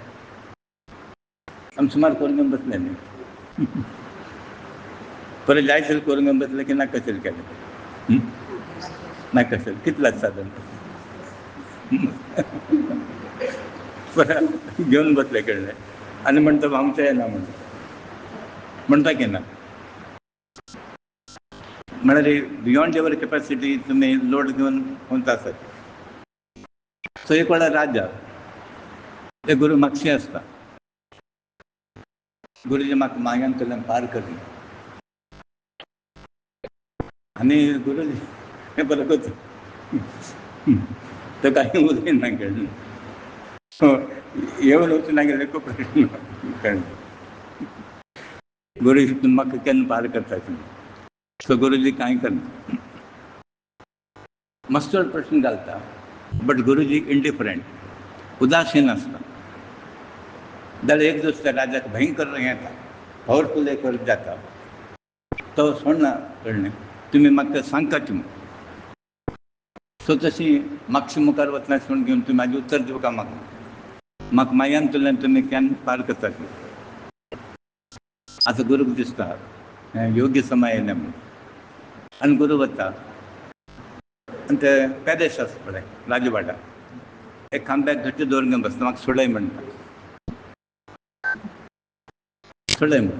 आमी सुमार करून घेवन बसले न्ही. परत जाय आशिल्लें करून घेवन बसलें की नाका आशिल्लें केलें. नाका आशिल्लें कितलें लागता साधन परत घेवन बसले कळ्ळें. आनी म्हणटा आमचें येना म्हण म्हणटा की ना. म्हळ्यार बियोंड युअर कॅपेसिटी तुमी लोड घेवन वता आसत. सो एक वेळार राजा ते गुरू म्हापशें आसता. गुरुजी म्हाका मायांतल्यान पार कर. आनी गुरुजी हें बरें करता तो कांय उलयना कळ्ळें. येवन वचून गेले खूब प्रश्न कळ्ळें. गुरुजी तुमी म्हाका केन्ना पार करता तुमी. सो गुरुजी कांय करना, मातसो प्रश्न घालता. बट गुरुजी इंडिफरंट, उदासीन आसता. जाल्यार एक दीस त्या राजाक भयंकर हें येता, पावरफूल एक जाता. तो सोडना कळ्ळें. तुमी म्हाका सांगता म्हूण. सो तशी म्हापशें मुखार वतना सोडून घेवन तुमी म्हाजें उत्तर दिवका म्हाका मायांतल्यान तुमी केन्ना पार करता. आतां गुरूक दिसता योग्य समय येयलें म्हूण. आनी गुरू वता आनी ते पॅलेस आसा पळय राजवाडा, एक खांब्याक घट्ट दवरून घेवन बसता, म्हाका सोडय म्हणटा, सोडय म्हण.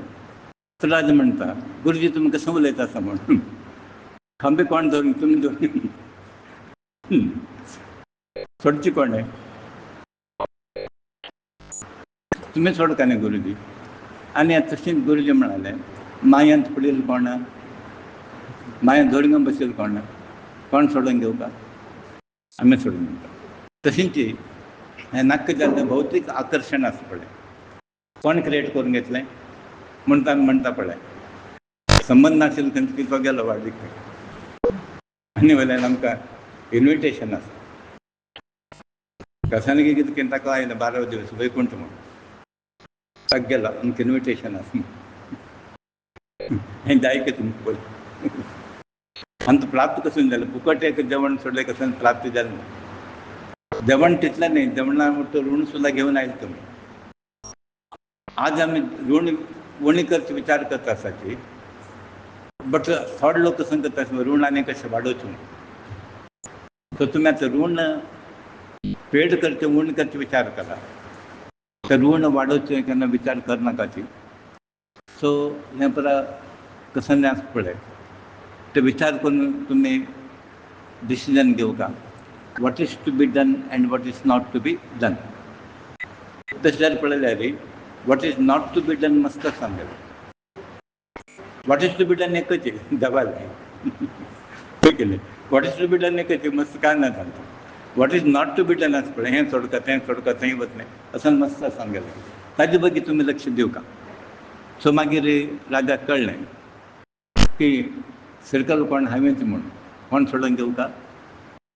तो राजा म्हणटा, गुरुजी तुमी कसं उलयता आसा म्हण, खांबे कोण दवरून तुमी दवरून सोडची कोणे, तुमी सोडका न्ही गुरुजी. आनी तशेंच गुरुजी म्हणाले, मायंत पडिल्लो कोण, मायंत दवरून घेवन बशिल्लो कोण सोडून घेवका, आमी सोडून घेवका. तशींच हें नाक्क जाल्लें भौतीक आकर्शण आसा पळय, कोण क्रिएट करून घेतलें म्हणटा आमी म्हणटा पळय, संबंद नाशिल्लो खंयची तो गेलो वाडीक, आनी वयल्यान आमकां इन्विटेशन आसा. कसानगी कितें केलें ताका आयलो 12वे दीस वैकुंठ म्हूण, ताका गेलो आमकां इन्विटेशन आसा. हें जाय की तुमकां पळय, आनी तो प्राप्त कसून जालें, फुकट एक जेवण सोडलें कसून प्राप्त जालें ना. जेवण तितलें न्ही, जेवणा तो ऋण सुद्दां घेवन आयले तुमी. आज आमी ऋण उणी करचे विचार करता आसाची, बट थोडे लोक कसं करता ऋण आनी कशें वाडोवचें. सो तुमी आतां ऋण पेड करचें उण करचे विचार करा, ते ऋण वाडोवचें केन्ना विचार करनाकाची. सो हें परा कसं आसा पळय, ते विचार करून तुमी डिसिजन घेवका, what is to be done and what is not to be done. तशें जाल्यार पळयल्यार what is not to be done मस्त सांगलें, what is to be done एकच दबाल केले, what is to be done एकच मस्त काय ना सांगता. What is not to be done आसा पळय, हें सोडका तें सोडका थंय वचलें असं मस्त सांगलें. ताजे बगी तुमी लक्ष दिवका. सो मागीर राजाक कळ्ळें की सर्कल कोण हांवेंच म्हूण, कोण सोडून घेवका,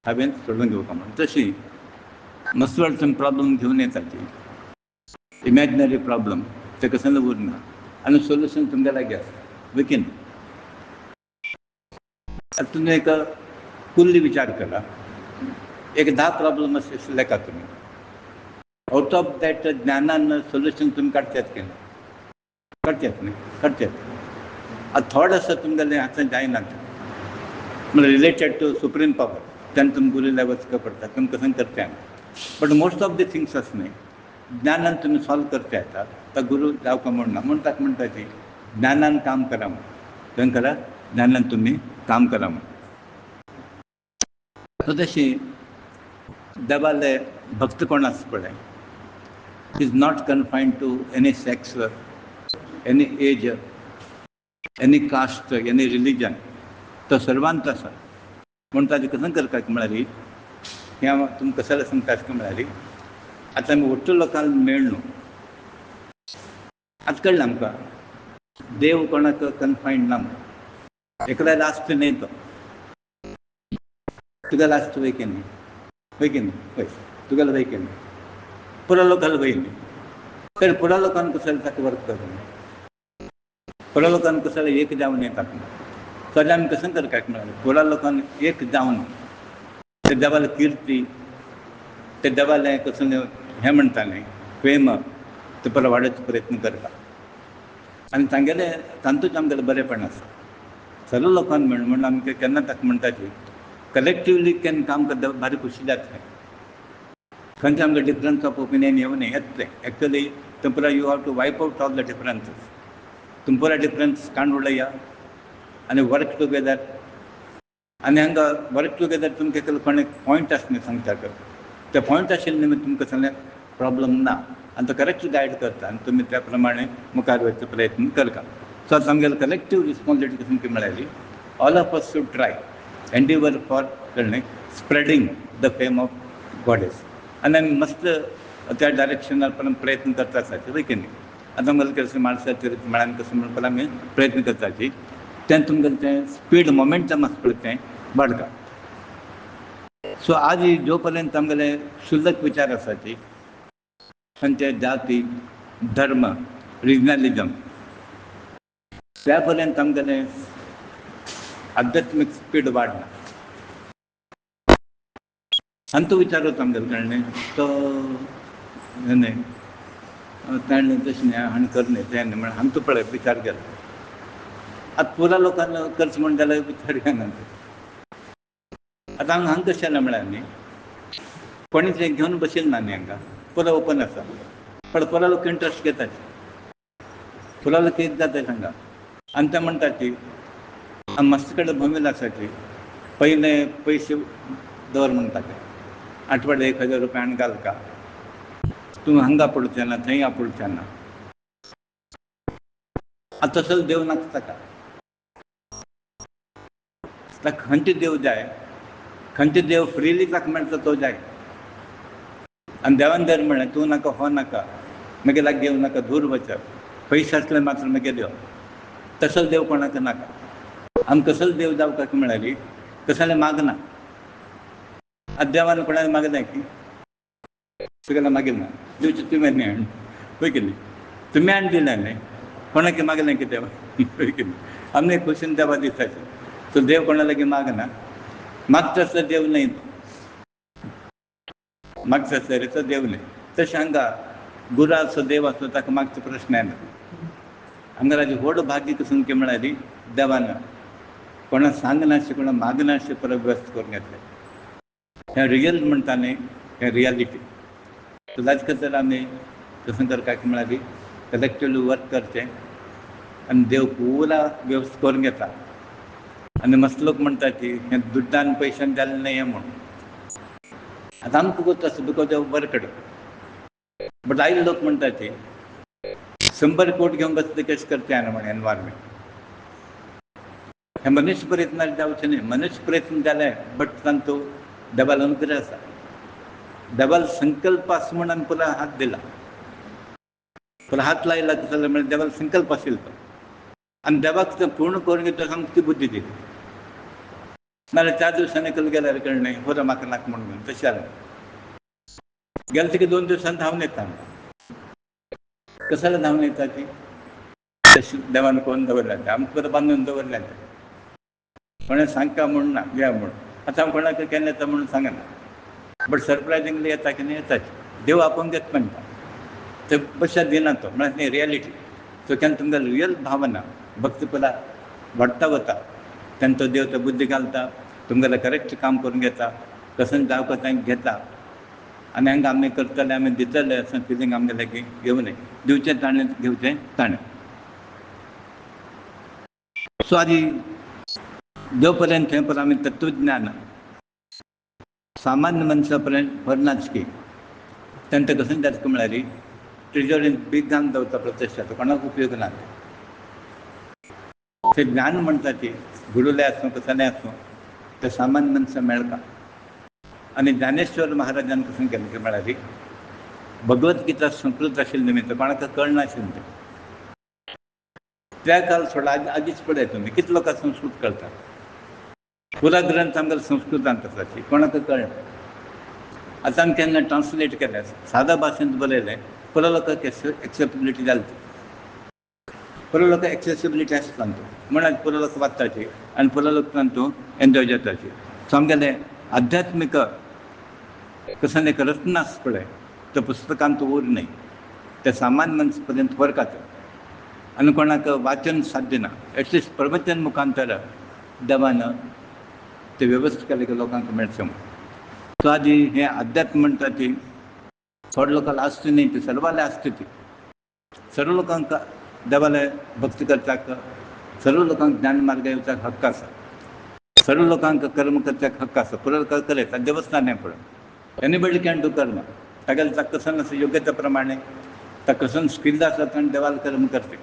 हांवेंच सोडून घेवका म्हूण. तशी मस्त वेळ तुमी प्रॉब्लम घेवन येताची, इमॅजिनरी प्रॉब्लम ते कसं उरना आनी सोल्युशन तुमच्या लागीं आसा. विकीन तुमी एक कुल्ली विचार करा, एक 10 प्रॉब्लम असे लेखा तुमी, आउट ऑफ दॅट ज्ञानान सोल्युशन तुमी काडचेत की ना, काडचेत न्ही, काडचेत. आतां थोडे आसा तुमगेलें हातान जायना, म्हणजे रिलेटेड टू सुप्रीम पॉवर, तेन्ना तुमी गुरुला वचचें पडटा, तुमी कसं करचें. But most of the things आसा न्ही, ज्ञानान तुमी सॉल्व करता येता. तर गुरू जावका म्हणना म्हूण ताका म्हणटा ती ज्ञानान काम करा म्हूण. खंय करा, ज्ञानान तुमी काम करा म्हूण. सो तशी देवाले भक्त कोण आसा पळय, is not confined to any sex, any age, any caste, any religion. तो सर्वांत आसा. म्हूण ताजें कसं करता म्हळ्यार, हें हांव तुमकां कसलें सांगता म्हळ्यार, आतां आमी ओट्टू लोकांक मेळ न्हू. आतां कळ्ळें आमकां देव कोणाक कन्फायन्ड ना म्हूण. एकल्या लास्ट न्ही तो, तुका लास्ट वय की न्ही, वय की न्ही, पळय तुगेलो वय की न्ही, पुरो लोकांक वय न्ही. तर पुरो लोकांक कसलें ताका वर्क करूं, पुरो लोकांक कसलें एक जावन येतात. सद्या आमी कसं करतात म्हळ्यार, पुरो लोकांक एक जावन ते देवाले किर्ती, ते देवालें कसलें हें म्हणटालें फेम, ते परत वाडोवचो प्रयत्न करता. आनी तांगेले तांतूच आमगेलें बरेंपण आसा. सगळ्या लोकांक मेळून म्हण आमकां केन्ना ताका म्हणटा की कलेक्टिवली केन्ना काम करता भारी खुशी जाता. खंयचे आमकां डिफरन्स ऑफ ओपिनियन येवं न्ही, येत तें एक्चुअली तुमपुरा you have to wipe out all the differences. तुमपुरा डिफरन्स काण उडया आनी वर्क टुगेदर. आनी हांगा वर्क टुगेदर तुमकां कोणें पॉयंट आसा न्ही सांगतात, ते पॉयंट आशिल्ले निमित्त तुमकां सगळ्यांक प्रॉब्लम ना. आनी तो करेक्ट गायड करता आनी तुमी त्या प्रमाणे मुखार वचचो प्रयत्न करता. सो आमगेलो कलेक्टीव रिस्पॉन्सिबिलिटी तुमकां म्हळ्यार all of us should try endeavour for कळ्ळें स्प्रेडींग द फेम ऑफ गॉडेस. आनी आमी मस्त त्या डायरेक्शनार पर्यंत प्रयत्न करता आसाचे, वय की न्ही. आतां आमगेलें कसं माणसां चरित्र म्हळ्यार कसं म्हणपाक आमी प्रयत्न करताची, तें तुमगेलें तें स्पीड मोमेंटम आसा पळय तें वाडटा. सो आज जो पर्यंत आमगेलें शुल्लक विचार आसाची, खंयचे जाती, धर्म, रिजनलिजम, त्या पर्यंत आमगेलें आध्यात्मीक स्पीड वाडना. आनी तो विचार होता आमगेलो कळ्ळें, तो न्ही ताणें तशें न्ही हाणें कर न्ही तें न्ही म्हण आमचो पळय विचार केलो. आता पुरा लोकांना खर्च म्हणून त्याला थोड्या नंतर आता हांगा कशाला म्हळ्यार न्ही कोणीच हें घेवन बशिल्ल ना न्ही हांकां पुरा ओपन आसा पण पुरा लोक इंट्रस्ट घेतात पुरा लोक एक जाता सांगा आनी ते म्हणटा की मस्त कडेन भोंवेल आसा की पयले पयशे दवर म्हणटा ते आठवड्या 1000 रुपया आनी घाल का तूं हांगा पडचें ना थंय पडचें ना आतां तसो देव नाका ताका खंयचे देव जाय खंयचे देव फ्रिली ताका मेळटा तो जाय आनी देवान जर म्हणलें तूं नाका हो नाका मागीर लाग देव नाका दूर वचप पयशे आसले मात्र मागीर देव तसो देव कोणाक नाका आमकां कसलो देव जावपाक म्हळ्यार कसले मागना आतां देवान कोणाक मागना की सगळ्यांना मागील ना दिवचे तुमी आनी हाड पळय कितें तुमी आनी दिलें न्ही कोणाक मागलें की देवा पळय कितें आमी खुशीन देवा दिसाचे तो देव कोणा लागीं मागना मागता तसलो देव न्ही मागता तसलो देव न्ही तशें हांगा गुरू आसो देव आसो ताका मागचो प्रश्न येना हांगा राजी व्हड भाग्य कसून की म्हळ्यार देवान कोणा सांगनाशें कोणा मागनाशें परत व्यस्त करून घेतलें हें रियल म्हणटा न्ही हें रियालिटी सो ताजे खातीर आमी कसं करता की म्हळ्यार कलेक्टिवली वर्क करचें आनी देव पुरा व्यवस्था करून घेता आनी मस्त लोक म्हणटा की हें दुड्डान पयशान जाल्लें न्ही हें म्हूण आतां आमकां कोत्ता आसा बिकॉज देव बरें करता बट आयज लोक म्हणटा की 100 कोटी घेवन बसले कशें करचें जायना म्हण एनवायरमेंट हें मनुश्य प्रयत्नान जावचें न्ही मनुश्य प्रयत्न जाले बट तांचो देवाल अनुग्रह आसा देवाल संकल्प आसा म्हूण आमी पुरा हात दिला पुरा हात लायला जाल्यार म्हणजे देवाल संकल्प आशिल्लो तो आनी देवाक तें पूर्ण करून घेता आमकां ती बुद्धी दिली नाल्यार 4 दिवसांनी कल गेल्यार कळ्ळें बरो म्हाका नाका म्हणून तशें जालें गेले तिका 2 दिवसांनी धांवन येता कशाला धांवन येता ती तशी देवान कोण दवरल्या आमकां बरें बांदून दवरल्या कोणें सांगता म्हूण ना या म्हूण आतां हांव कोणाक केन्ना येता म्हणून सांगना बट सरप्रायझिंगली येता की न्ही येताच देव आपोवन घेता म्हणटा ते पश्चात दिना तो म्हळ्यार न्ही रियलिटी सो केन्ना तुमकां रियल भावना भक्ती पुरा वाडटा वता तेन्ना तो देव तो बुद्धी घालता तुमगेलें करेक्ट काम करून घेता कसं जावपाक तांकां घेता आनी हांगा आमी करतले आमी दितले असं फिलींग आमगेलें की येवं न्ही दिवचें ताणें घेवचें ताणें सो आदी देव पर्यंत थंय पर्यंत आमी तत्वज्ञान सामान्य मनशा पर्यंत व्हरनाच की तेन्ना तें कसं जाता म्हळ्यार ट्रेजरीन बीग घालून दवरता प्रत्यक्षाचो कोणाक उपयोग ना तें ज्ञान म्हणटा ती गुरुले आसूं कसलें आसूं तें सामान्य मनशां मेळटा आनी ज्ञानेश्वर महाराजान कसं केलें की म्हळ्यार भगवत गीता संस्कृत आशिल्ली निमित्त कोणाक कळनाशिल्लें तें त्या काल सोडा आदींच पळय तुमी कितले लोकांक संस्कृत कळटा पुरा ग्रंथ आमगेलो संस्कृतांत आसा ती कोणाक कळना आतां आमी केन्ना ट्रान्सलेट केलें साद्या भाशेंत बरयलें पुरा लोकांक एक्सेप्टेबिलिटी जाली पुरा लोकांक एक्सेसिबिलिटी आसता तांतू म्हण पुरा लोक वाचताची आनी पुरा लोक तांतू एन्जॉय जाताची सो आमगेलें आध्यात्मीक कसं एक रत्न आसा पळय त्या पुस्तकांत उर न्ही ते सामान्य मनश पर्यंत व्हरतात आनी कोणाक वाचन साध्य ना एटलिस्ट प्रवचन मुखांतर देवान ते वेवस्था केले की लोकांक मेळचें सो आदी हें अध्यात्म म्हणटा ती थोडे लोकांक आसता न्ही ती सर्वाले आसता ती सर्व लोकांक देवाले भक्ती करपाक सर्व लोकांक ज्ञान मार्ग येवपाक हक्क आसा सर्व लोकांक कर्म करपाक हक्क आसा पुरो लोकांक करता देवस्थान हें पळय एनीबडी कॅन डू कर्म तागेलें ताका कसन आसा योग्यते प्रमाणे ताका कसन स्किल्ड आसा ताणें देवाल कर्म करचें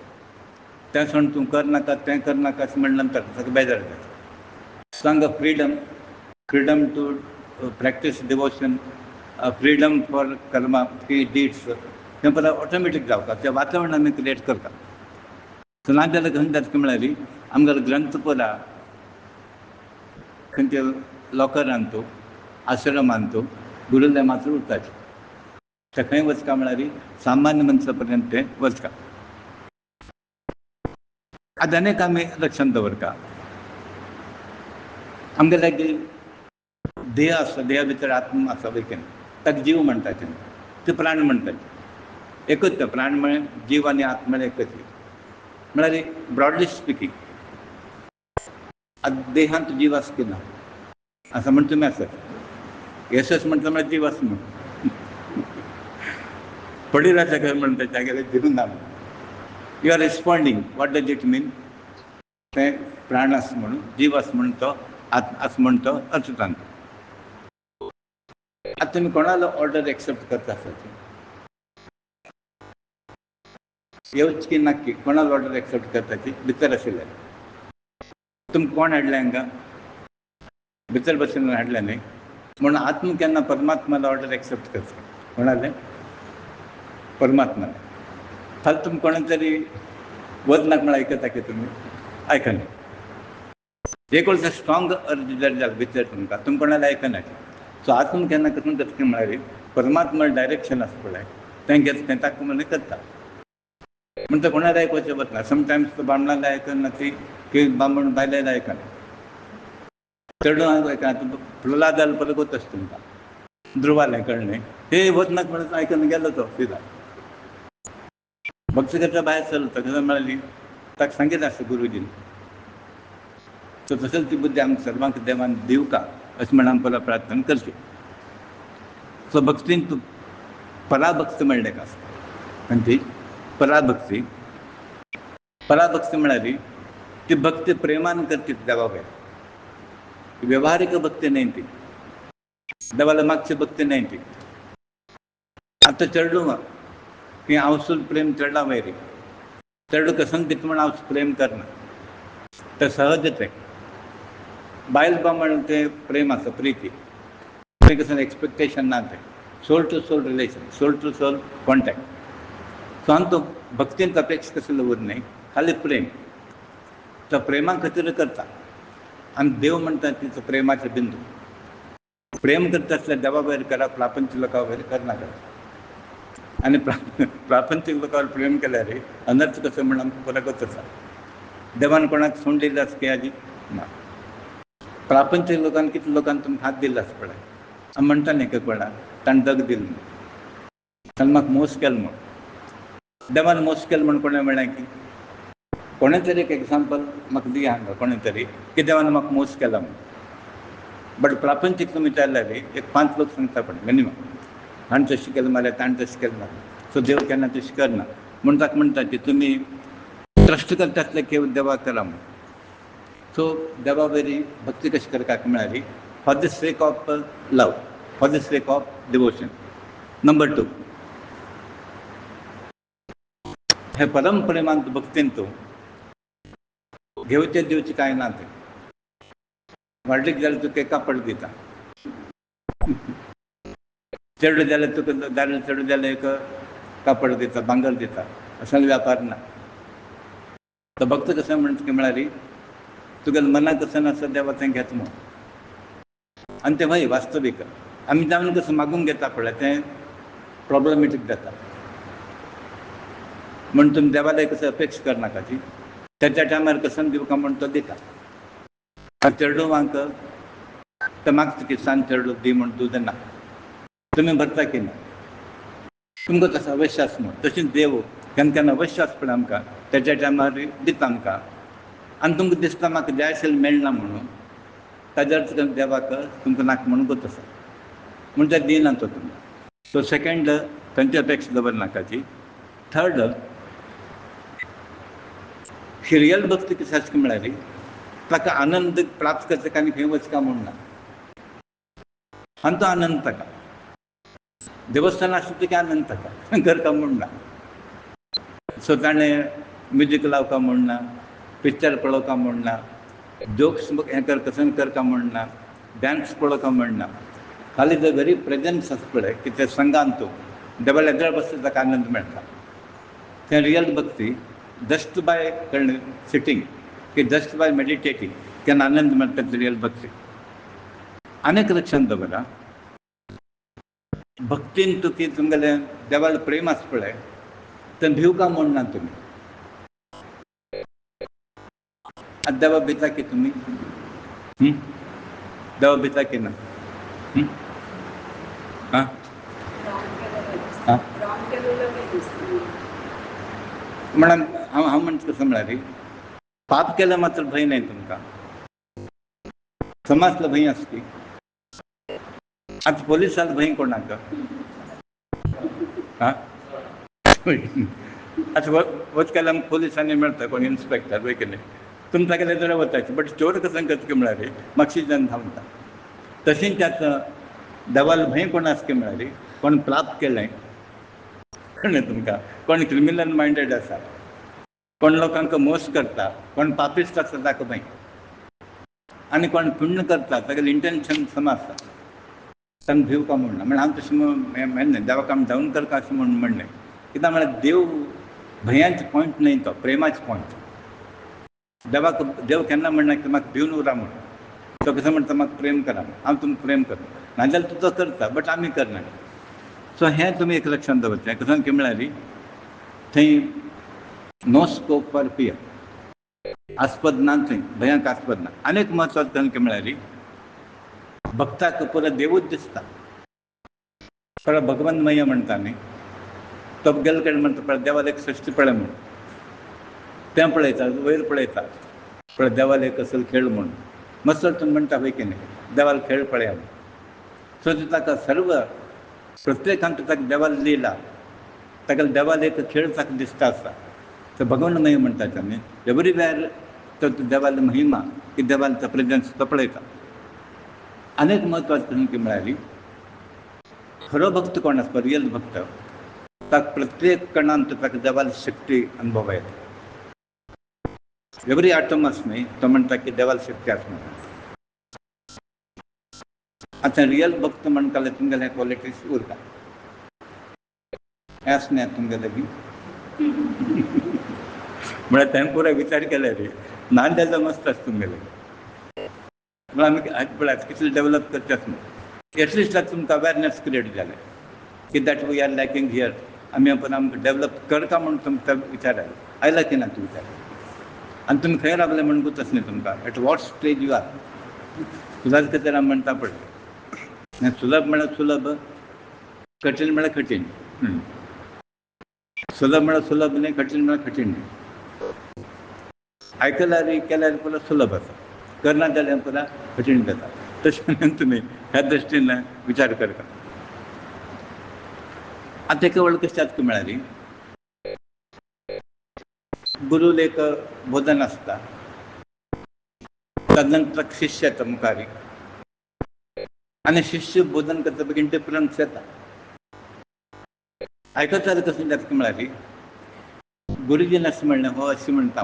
तें सोडून तूं करनाका तें करनाका अशें म्हणले नंतर ताका बेजार जाता सो हांगा freedom to practice devotion freedom for karma free deeds हें परत ऑटोमॅटीक जावता तें वातावरण आमी क्रिएट करता सो नाजाल्यार खंय जाता म्हळ्यार आमगेलो ग्रंथ पुरा खंयच्या लॉकरांत तूं आश्रमांत तूं गुरुले मात्र उरताचे ते खंय वचका म्हळ्यार सामान्य मनशा पर्यंत तें वचका आतां आनीक आमी लक्षांत दवरता आमगेले देह आसा देहा भितर आत्मा आसा वयल्यान ताका जीव म्हणटाचे ते प्राण म्हणटाचे एकूच ते प्राण म्हळ्यार जीव आनी आत्मा म्हळ्यार एकच म्हळ्यार ब्रॉडली स्पिकींग आतां देहांत जीव आसा की ना असं म्हणटा तुमी आसत येसस म्हणटा म्हळ्यार जीव आसा म्हण पडी रावता खंय म्हणटा जाग्यार जीव ना you are responding what does it mean ते प्राण आसा म्हणून जीव आसा म्हणून तो आसा म्हणून तो अर्थ सांगता. आतां तुमी कोणालो ऑर्डर एक्सेप्ट करता आसत येवची नाकी कोणालो ऑर्डर एक्सेप्ट करताची भितर आशिल्ले तुमकां कोण हाडलें हांगा भितर बसून हाडलें न्ही म्हणून आत्म केन्ना परमात्मालो ऑर्डर एक्सेप्ट करता कोणालें परमात्मालें फाल्यां तुमी कोणा तरी वदनाक म्हळ्यार आयकता की तुमी आयकना जे कोण स्ट्रॉंग अर्ज जर जालो भितर तुमकां कोणालें आयकना सो आत्म केन्ना कसून करता म्हळ्यार परमात्मा डायरेक्शन आसा पळय तें घेता तें ताका म्हणून करता म्हणटा कोणालें आयकपाचें वचना समटायम्स तो बामणालें आयकना ती की बामण बायलेलें आयकना चड आयकना प्रल्हाद जालो पळय गोत आसता तुमकां ध्रुवालें कळ्ळें ते वचनाक म्हणून आयकना गेलो तो सिदा भक्ती करता भायर सरलो ताका म्हळ्यार ताका सांगितलें आसता गुरुजीन सो तसोच ती बुद्धी आमकां सर्वांक देवान दिवका अशें म्हणून आमी परत प्रार्थना करची. सो भक्तीन तूं पराभक्ती म्हणलें का खंयची पराभक्ती पराभक्ती म्हळ्यार ती भक्ती प्रेमान करची देवा वयर व्यवहारीक भक्ती न्हय ती देवाला मागची भक्ती न्हय ती आतां चेडूं की हांव सुद्दां प्रेम चेडा वयर चेडूं कसन दिता म्हण हांव प्रेम करना तें सहजच आहे बायल बामण तें प्रेम आसा प्रिती तें कसन एक्सपेक्टेशन ना तें soul to soul relation soul to soul contact so आमी तो भक्तींत अपेक्षा कसलो उरनाय खाली प्रेम तो प्रेमा खातीर करता आनी देव म्हणटा तिचो प्रेमाचो बिंदू प्रेम करता आसल्यार देवा वयर करा प्रापंच लोकां वयर करनाका आनी प्रापंचीक लोकां वयर प्रेम केल्यार अनर्थ कसो म्हण आमकां फरकच आसा देवान कोणाक सोंड दिल्ली आसा की हाजी ना प्रापंचीक लोकांक कितल्या लोकांक तुमकां हात दिल्लो आसा पळय आमी म्हणटा न्ही की कोणाक ताणें दग दिलो म्हण ताणें म्हाका मोस केलो म्हण देवान मोस केलो म्हण कोणें म्हळें की कोणें तरी एक एग्जाम्पल म्हाका दिया हांगा कोणें तरी की देवान म्हाका मोस केला म्हण बट प्रापंचीक तुमी विचारल्यार एक 5 लोक सांगता पळय मिनिमम हांवें तशें केलें मरे ताणें तशें केलें मरे सो देव केन्ना तशें करना म्हूण ताका म्हणटा की तुमी ट्रस्ट करता आसल्यार केवळ देवाक करा म्हण सो देवा वयली भक्ती कशी करपाक म्हळ्यार for the sake of love for the sake of devotion. Number 2 हे परम प्रेमांत भक्तीन तूं घेवचें दिवचें कांय ना तें वाडलीक जाल्यार तुका एक कापड दिता चेडूं जाल्यार तुका दादलो चेडूं जाल्यार एक कापड दिता भांगर दिता असलो व्यापार ना तो भक्त कसो म्हणटा की म्हळ्यार तुगेलें मनाक कसो आसा देवा तें घेता म्हूण आनी तें हय वास्तवीक आमी जावन कसो मागूंक घेता पळय तें प्रॉब्लेमेटीक जाता म्हण तुमी देवालय कसो अपेक्षा करनाका ती तेच्या टायमार कसो दिवका म्हण तो दिता चेडूवांक ते मागता की सांज चेडूं दी म्हण दूद ना तुमी भरता की ना तुमकां तसो अवश्य आसा म्हूण तशेंच देव केन्ना केन्ना अवश्य आसा पळय आमकां तेच्या टायमार दिता आमकां आनी तुमकां दिसता म्हाका जाय आशिल्लें मेळना म्हणून ताज्या अर्थ देवाक तुमकां नाका म्हणून गत आसा म्हूण तें दिना तो तुमकां सो सेकंड खंयची अपेक्षा दवरनाका ती. थर्ड ही रियल भक्ती कशी आसता म्हळ्यार ताका आनंद प्राप्त करता आनी खंय वचका म्हूण ना आनी तो आनंद ताका देवस्थान आसता की आनंद ताका करता म्हूण ना सो ताणें म्युजीक लावका म्हूण ना पिक्चर पळोवका म्हूण ना जोक्स हें कसो करता म्हूण ना डान्स पळोवका म्हूण ना खाली द वेरी प्रेजन्स आसा पळय की ते संगान तूं देवाल्या जळ बसता ताका आनंद मेळटा तें रियल भक्ती जस्ट बाय सिटींग की जस्ट बाय मेडिटेटींग केन्ना आनंद मेळटा तें रियल भक्ती. आनीक लक्षांत दवरा भक्तीन तूं की तुमगेलें देवालें प्रेम आसा पळय तें भिवका म्हूण ना तुमी आतां देवा भिता की तुमी देवा भिता की ना आं म्हणून हांव म्हणटा कसो म्हळ्यार पाप केल्यार मात्र भंय न्हय तुमकां समाजला भंय असते. आता पोलिसाला भंय कोणाक हा आता वचकाला पोलिसांनी मेळटा कोण इन्स्पेक्टर वय केले तुमचा केले जरा वताचे बट चोर कसं कतके मिळाले मागशी जण धांवता तशीच त्यात देवाला भंय कोण आसके मिळाली कोण प्राप्त केलें कळ्ळें तुमकां कोण क्रिमिनल मायंडेड आसा कोण लोकांक मोस करता कोण पापिस्ट आसा ताका भंय आनी कोण पुण्य करता तागेलें इंटेन्शन सम आसा तांकां भिवका म्हणना म्हण हांव तशें म्हणलें देवाक आमी धांवन करता अशें म्हूण म्हणलें कित्याक म्हळ्यार देव भंयाचो पॉयंट न्हय तो प्रेमाचो पॉयंट देवाक देव केन्ना म्हणना की म्हाका भिवन उरा म्हणून तो कसं म्हणटा म्हाका प्रेम करा हांव तुमकां प्रेम करता नाजाल्यार तूं तो करता बट आमी करना सो हें तुमी एक लक्षांत दवरचें कसं की म्हळ्यार थंय नो स्कोप फॉर फियर आस्पद ना थंय भंयाक आस्पद ना आनीक म्हत्वाचो थंय की म्हळ्यार भक्ताक पुरो देवूच दिसता सगळो भगवंतमय म्हणटा न्ही तो गेले कडेन म्हणटा पळय देवाला एक सृश्टी पळय म्हणून तें पळयता वयर पळयता पळय देवाला एक असलो खेळ म्हणून मसर तुम्ही म्हणटा पळय की न्ही देवाला खेळ पळया सो ताका सर्व प्रत्येकांत ताका देवाला लिहिला ताका देवाला एक खेळ ताका दिसता आसा तो भगवंतमय म्हणटा न्ही एवरीवेर तो देवाला महिमा की देवाला तो प्रेजन्स तो पळयता अनेक म्हत्वाचें की म्हळ्यार खरो भक्त कोण आसता रियल भक्त ताका प्रत्येक कणांत ताका देवाली शक्ती अनुभव येता एवरी आटम न्ही तो म्हणटा की देवाली शक्ती आसा म्हणून आतां रियल भक्त म्हणटा जाल्यार तुमगेले क्वॉलिटीज उरता हें आसना तुमगेले बी म्हळ्यार तें पुरो विचार केल्यार ना जाल्यार मस्त आसा तुमगेले म्हळ्यार आमी पळय कितले डेवलप करचे आसना एटलिस्ट तुमकां अवेरनेस क्रिएट जालें की that we are lacking here आमी आपण आमकां डेवलप करता म्हणून तुमकां विचार आयला की ना तूं विचार आनी तुमी खंय रावले म्हणून गुंतच न्ही तुमकां at what stage you are सुदार खातीर म्हणटा पळय सुलभ म्हळ्यार सुलभ कठीण म्हळ्यार कठीण सुलभ म्हळ्यार सुलभ न्ही कठीण म्हळ्यार कठीण न्ही आयकल्यार केल्यार पुरो सुलभ आसा करना जाल्यार पुरा कठीण जाता तशें म्हणून तुमी ह्या दृश्टीन विचार करता आतां एका व्हडलें कशें जाता म्हळ्यार गुरूल एक बोधन आसता ताजे नंतर शिश्य येता मुखारी आनी शिश्य बोधन करता बेगीन डिफरन्स येता आयकता जाल्यार कशें जाता म्हळ्यार गुरुजीन अशें म्हणलें हो अशें म्हणटा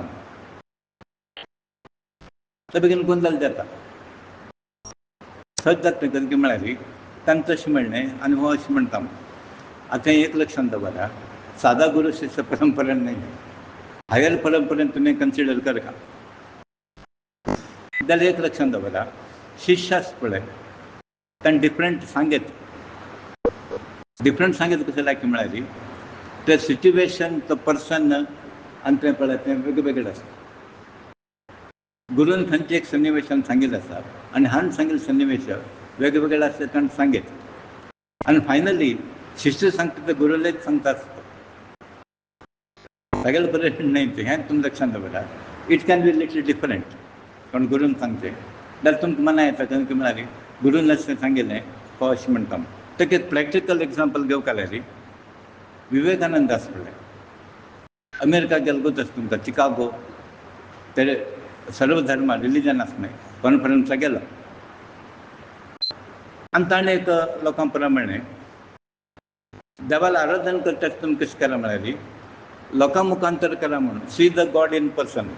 तो बेगीन गोंदल जाता थंच जाता कशें म्हळ्यार ताणें तशें म्हणलें आनी हो अशें म्हणटा आतां एक लक्षांत दवरा सादा गुरू शिश्य परंपरेन न्हय हायर परंपरेन तुमी कन्सिडर करता जाल्यार एक लक्षांत दवरा शिश्य आसा पळय ताणें डिफरंट सांगीत कशें लायक म्हळ्यार ते सिच्युएशन तो पर्सन आनी तें पळय तें वेगवेगळें आसता गुरून खंयचे एक सन्निवेशान सांगिल्लें आसा आनी हांवें सांगिल्ले सन्निवेश वेगवेगळे आसता ताणें सांगीत आनी फायनली शिश्य सांगता ते गुरुलेच सांगता आसता सगळे बरें न्हय तें हें तुमी लक्षांत दवरा it can be little different पण गुरून सांगचें जाल्यार तुमकां मना येता खंय म्हळ्यार गुरून अशें सांगिल्लें हो अशें म्हणटा ताका एक प्रॅक्टिकल एग्जाम्पल घेवंक जाल्यार विवेकानंद आसले अमेरिका गेलो आसा तुमकां चिकागो ते सर्व धर्म रिलीजन आसलें कॉन्फरन्साक गेलो आनी ताणें एक लोकां परस म्हणलें देवाला आराधन करता तुमी कशें करा म्हळ्यार लोकां मुखांतर करा म्हणून see the God in person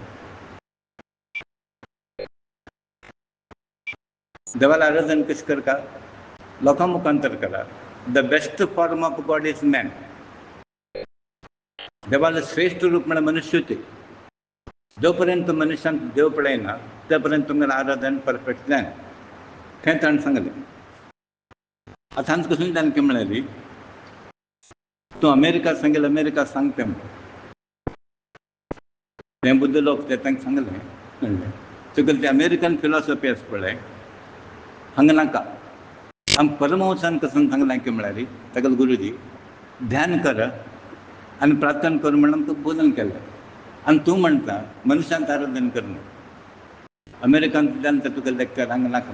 देवाला आराधन कशें करता लोकां मुखांतर करा the best form of God is man देवाला श्रेष्ठ रूप म्हळ्यार मनुष्यते जो पर्यंत मनशांक देव पळयना ते पर्यंत तुमगेलें आराधन परफेक्ट जायना हें ताणें सांगलें आतां हांवें कशें जालें की म्हळ्यार तूं अमेरिका सांगलें अमेरिका सांगता तें बुद्ध लोक ते तांकां सांगलें म्हणलें तुका तें अमेरिकन फिलॉसॉफी आसा पळय हांगा नाका आमकां परमहंसान कसं सांगलें की म्हळ्यार ताका गुरुजी ध्यान कर आनी प्रार्थना कर म्हणून आमकां बोधन केलें आनी तूं म्हणटा मनशांक आराधन करना अमेरिकांतल्यान तुका लेक्चर हांगा नाका.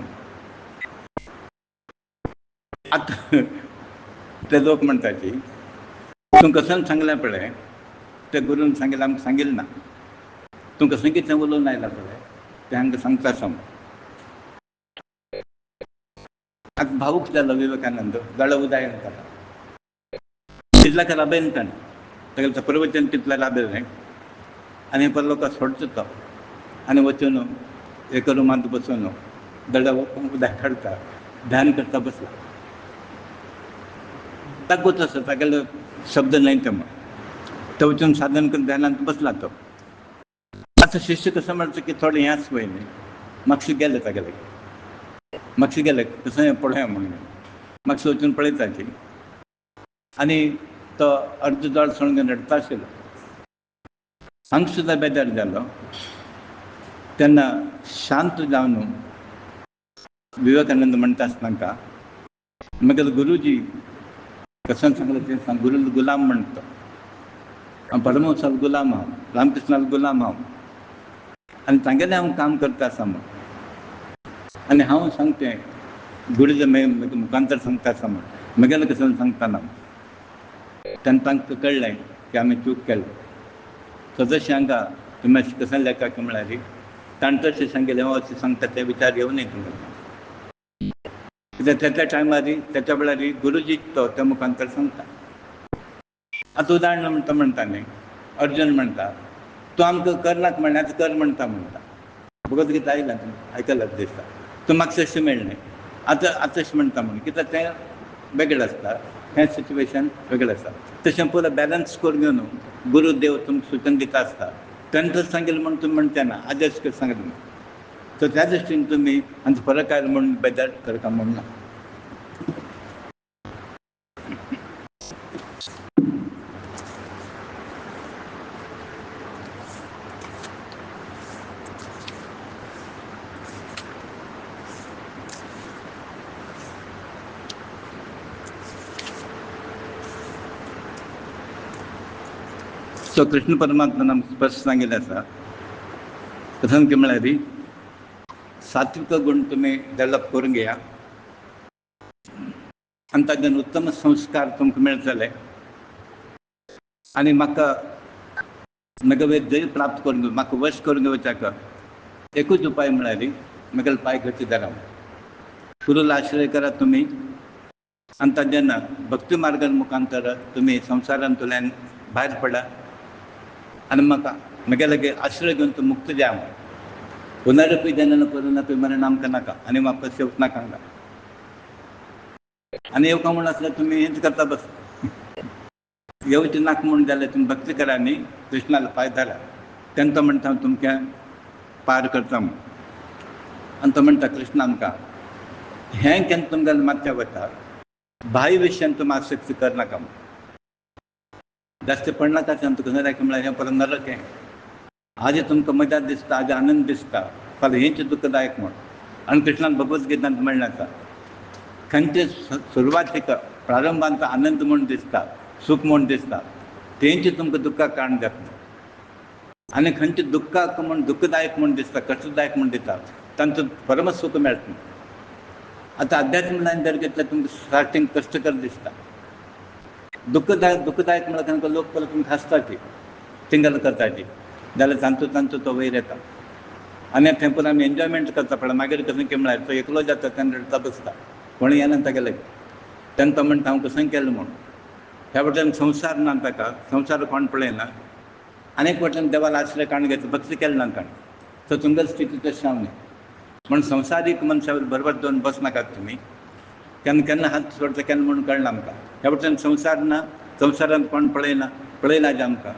आतां ते लोक म्हणटा की तूं कसं सांगलें पळय ते गुरून सांगिल्लें आमकां सांगिल्लें ना. तुमकां संगीत उलोवन आयला पळय ते हांकां सांगता सांग. आतां भावूक जालो विवेकानंद गळो उदाहरण ताका तितल्या लाभेन ताणें तागेलें प्रवचन तितलें लाभलें आनी हे लोकां सोडचो तो आनी वचून एका रुमांत बसून दडा उदक काडटा ध्यान करता बसला. ताकूच असो तागेलो शब्द नाही ते मग तो वचून साधन करून ध्यानांत बसला तो. आता शिष्य कसं म्हणतो की थोडं हेंच पळय न्ही म्हाका गेले तागेले म्हाका गेले कसं हें पळोवया म्हणून म्हाका वचून पळयता की आनी तो अर्द दोळ सोणून रडता आशिल्लो. हांगा सुद्दां बेजार जालो तेन्ना शांत जावन विवेकानंद म्हणटा आसतना म्हगेलो गुरुजी कसं सांगलें तें सांग. गुरू गुलाम म्हणटा हांव परमहंसाचो गुलाम हांव रामकृष्णाचो गुलाम हांव आनी तांगेलें हांव काम करता आसा म्हण आनी हांव सांगतें गुरुजी मुखांतर सांगता आसा म्हण म्हगेलें कसं सांगतना तेन्ना तांकां कळ्ळें की आमी चूक केलें. सदस्य हांगा तुमी अशें कसं लेखक म्हळ्यार ताणें तशें सांगिल्लें हांव अशें सांगता ते विचार येवं न्ही तुमकां. कित्याक त्या टायमार त्याच्या वेळार गुरुजी तो त्या मुखांतर सांगता. आतां उदाहरण म्हणटा न्ही अर्जून म्हणटा तूं आमकां करनाका म्हणलें आतां कर म्हणटा भगवत गीता आयला आयकलां दिसता तूं म्हाका तशें मेळ्ळें आतां तशें म्हणटा म्हणून कित्याक तें वेगळें आसता हें सिच्युएशन वेगळें आसा. तशें पुरो बॅलन्स करून घेवन गुरू देव तुमकां सुचोवन दिता आसता तेन्ना तशें सांगिल्लें म्हणून तुमी म्हणटा ना आदेश कर सांगलें तर त्या दृश्टीन तुमी हांचो फरक आयलो म्हणून बेजार करता म्हणून ना. सो कृष्ण परमात्मान आमकां स्पश्ट सांगिल्लें आसा कथन की म्हळ्यार सात्विक गुण तुमी डेवलप करून घेया आनी तातूंत उत्तम संस्कार तुमकां मेळटले आनी म्हाका म्हगे जय प्राप्त करून घेवं म्हाका वश करून घेवच्याक एकूच उपाय म्हळ्यार म्हगेले पांय घट्ट धरा. गुरूल आश्रय करात तुमी आनी ताजेन भक्ती मार्गा मुखांतर तुमी संवसारांतल्यान भायर पडा आनी म्हाका म्हगेले आश्रय घेवन तूं मुक्त द्या म्हण. पुनरपी जनन करून मरण आमकां नाका आनी वापस येवंक नाका हांगा आनी येवका म्हूण आसल्यार तुमी हेंच करता बस येवचें नाका म्हूण जाल्यार तुमी भक्ती करा आनी कृष्णाला पांय धरा तेन्ना तो म्हणटा हांव तुमकां पार करता म्हूण. आनी तो म्हणटा कृष्ण आमकां हें केन्ना तुमगेलें माथ्या वता भाय विशयान तुमी आसक्ती करनाका म्हूण. जास्त पडनाका तुका खंय राखी म्हळ्यार हें परत नरक हें आज तुमकां मजा दिसता आज आनंद दिसता फाल्यां हेंच दुखदायक म्हूण. आनी कृष्णान भगवत गीतांत म्हणलें आसा खंयचे सुरवातीक प्रारंभांत आनंद म्हूण दिसता सूख म्हूण दिसता तेंची तुमकां दुख्खाक कारण जाता आनी खंयचे दुख्खाक म्हूण दुखदायक म्हूण दिसता कश्टदायक म्हूण दिता तांचो परम सूख मेळटा. आतां अध्यात्म ज्ञान जर घेतल्यार तुमकां स्टार्टींग कश्टकर दिसता दुखदायक म्हळ्यार लोक पळय तुमकां हांसता थिंगल करता जाल्यार तांचो तो वयर येता आनी थंय आमी एन्जॉयमेंट करता पळय मागीर कशें की म्हळ्यार तो एकलो जाता तेन्ना रडता बसता कोणी येना तागेले तेन्ना तो म्हणटा हांव कशें केलें म्हूण. ह्या वटेन संवसार ना ताका संवसार कोण पळयना आनीक वटेन देवाला आश्रय काण घेतलो भक्ती केलें ना ताणें तो तुमगे स्थिती तशी हांव न्ही म्हण संवसारीक मनशा बरोबर दोन बसनाकात तुमी केन्ना केन्ना हात सोडटा केन्ना म्हूण कळना आमकां. ह्या वटेन संवसार ना संवसारांत कोण पळयना जे आमकां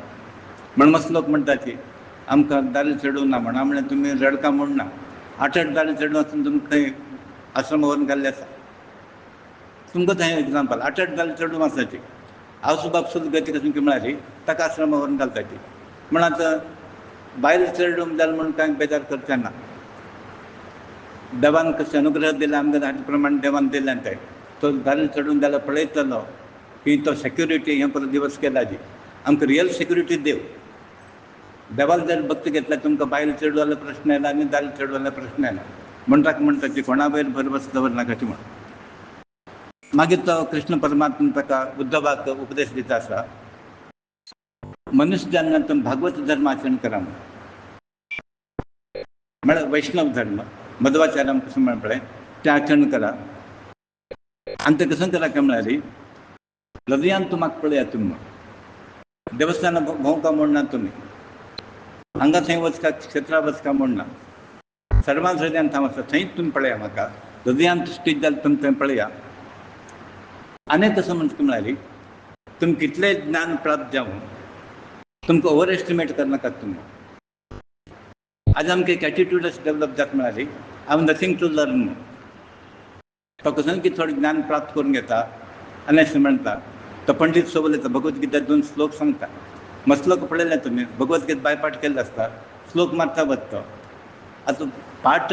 म्हण मस्त लोक म्हणटा की आमकां दारी चडूं ना म्हण. हांव म्हणलें तुमी रडका म्हूण ना 8 दारी चडूं वचून तुमकां थंय आश्रम व्हरून घाल्ले आसा तुमकां थंय एग्जाम्पल 8 दारी चडूं आसाची आवसूं बापसून गती कशें की म्हळ्यार ताका आश्रम व्हरून घालताची म्हण आतां भायर चडूं जालें म्हूण कांय बेजार करचें ना. देवान कशें अनुग्रह दिला आमकां हाचे प्रमाणे देवान दिलें तें तो दारी चडून जाल्यार पळयतलो की तो सेक्युरिटी हें परत दिवस केला जी आमकां रियल सेक्युरिटी देव देवाला जर भक्त घेतला तुमकां बायल चेडवालो प्रश्न येना आनी दाल चेडवालो प्रश्न येना म्हणटा की कोणा वयर भर बसल्यावर नाकाची म्हण. मागीर तो कृष्ण परमात्मा ताका उद्धवाक उपदेश दिता आसा, मनुष्य जन्मांत भागवत धर्म आचरण करा म्हळ्यार वैष्णव धर्म मध्वाचार्यान कसं म्हण पळय तें आचरण करा. आनी तें कसं करा काय म्हळ्यार हृदयान तूं म्हाका पळया तुमी देवस्थाना भोंवका म्हणना तुमी, हांगा थंय वचका क्षेत्रा वचका म्हणना, सर्वांच हृदयान थांब आसा थंयच तुमी पळया म्हाका, हृदयान स्थित जाल्यार तुमी थंय पळया. आनी कसं म्हणटा म्हळ्यार तुमी कितलें ज्ञान प्राप्त जावं तुमकां ओवर एस्टिमेट करनाकात तुमी. आज आमकां एक एटिट्यूड अशें डेवलप जाता म्हळ्यार हांव नथींग टू लर्न. तो कसं की थोडें ज्ञान प्राप्त करून घेता आनी अशें म्हणटा. तो पंडीत सोबत येता भगवद्गीता 2 श्लोक सांगता. श्लोक पळयले तुमी भगवद्गीता बायपाठ केल्लो आसता, श्लोक मारता वता. आतां पाठ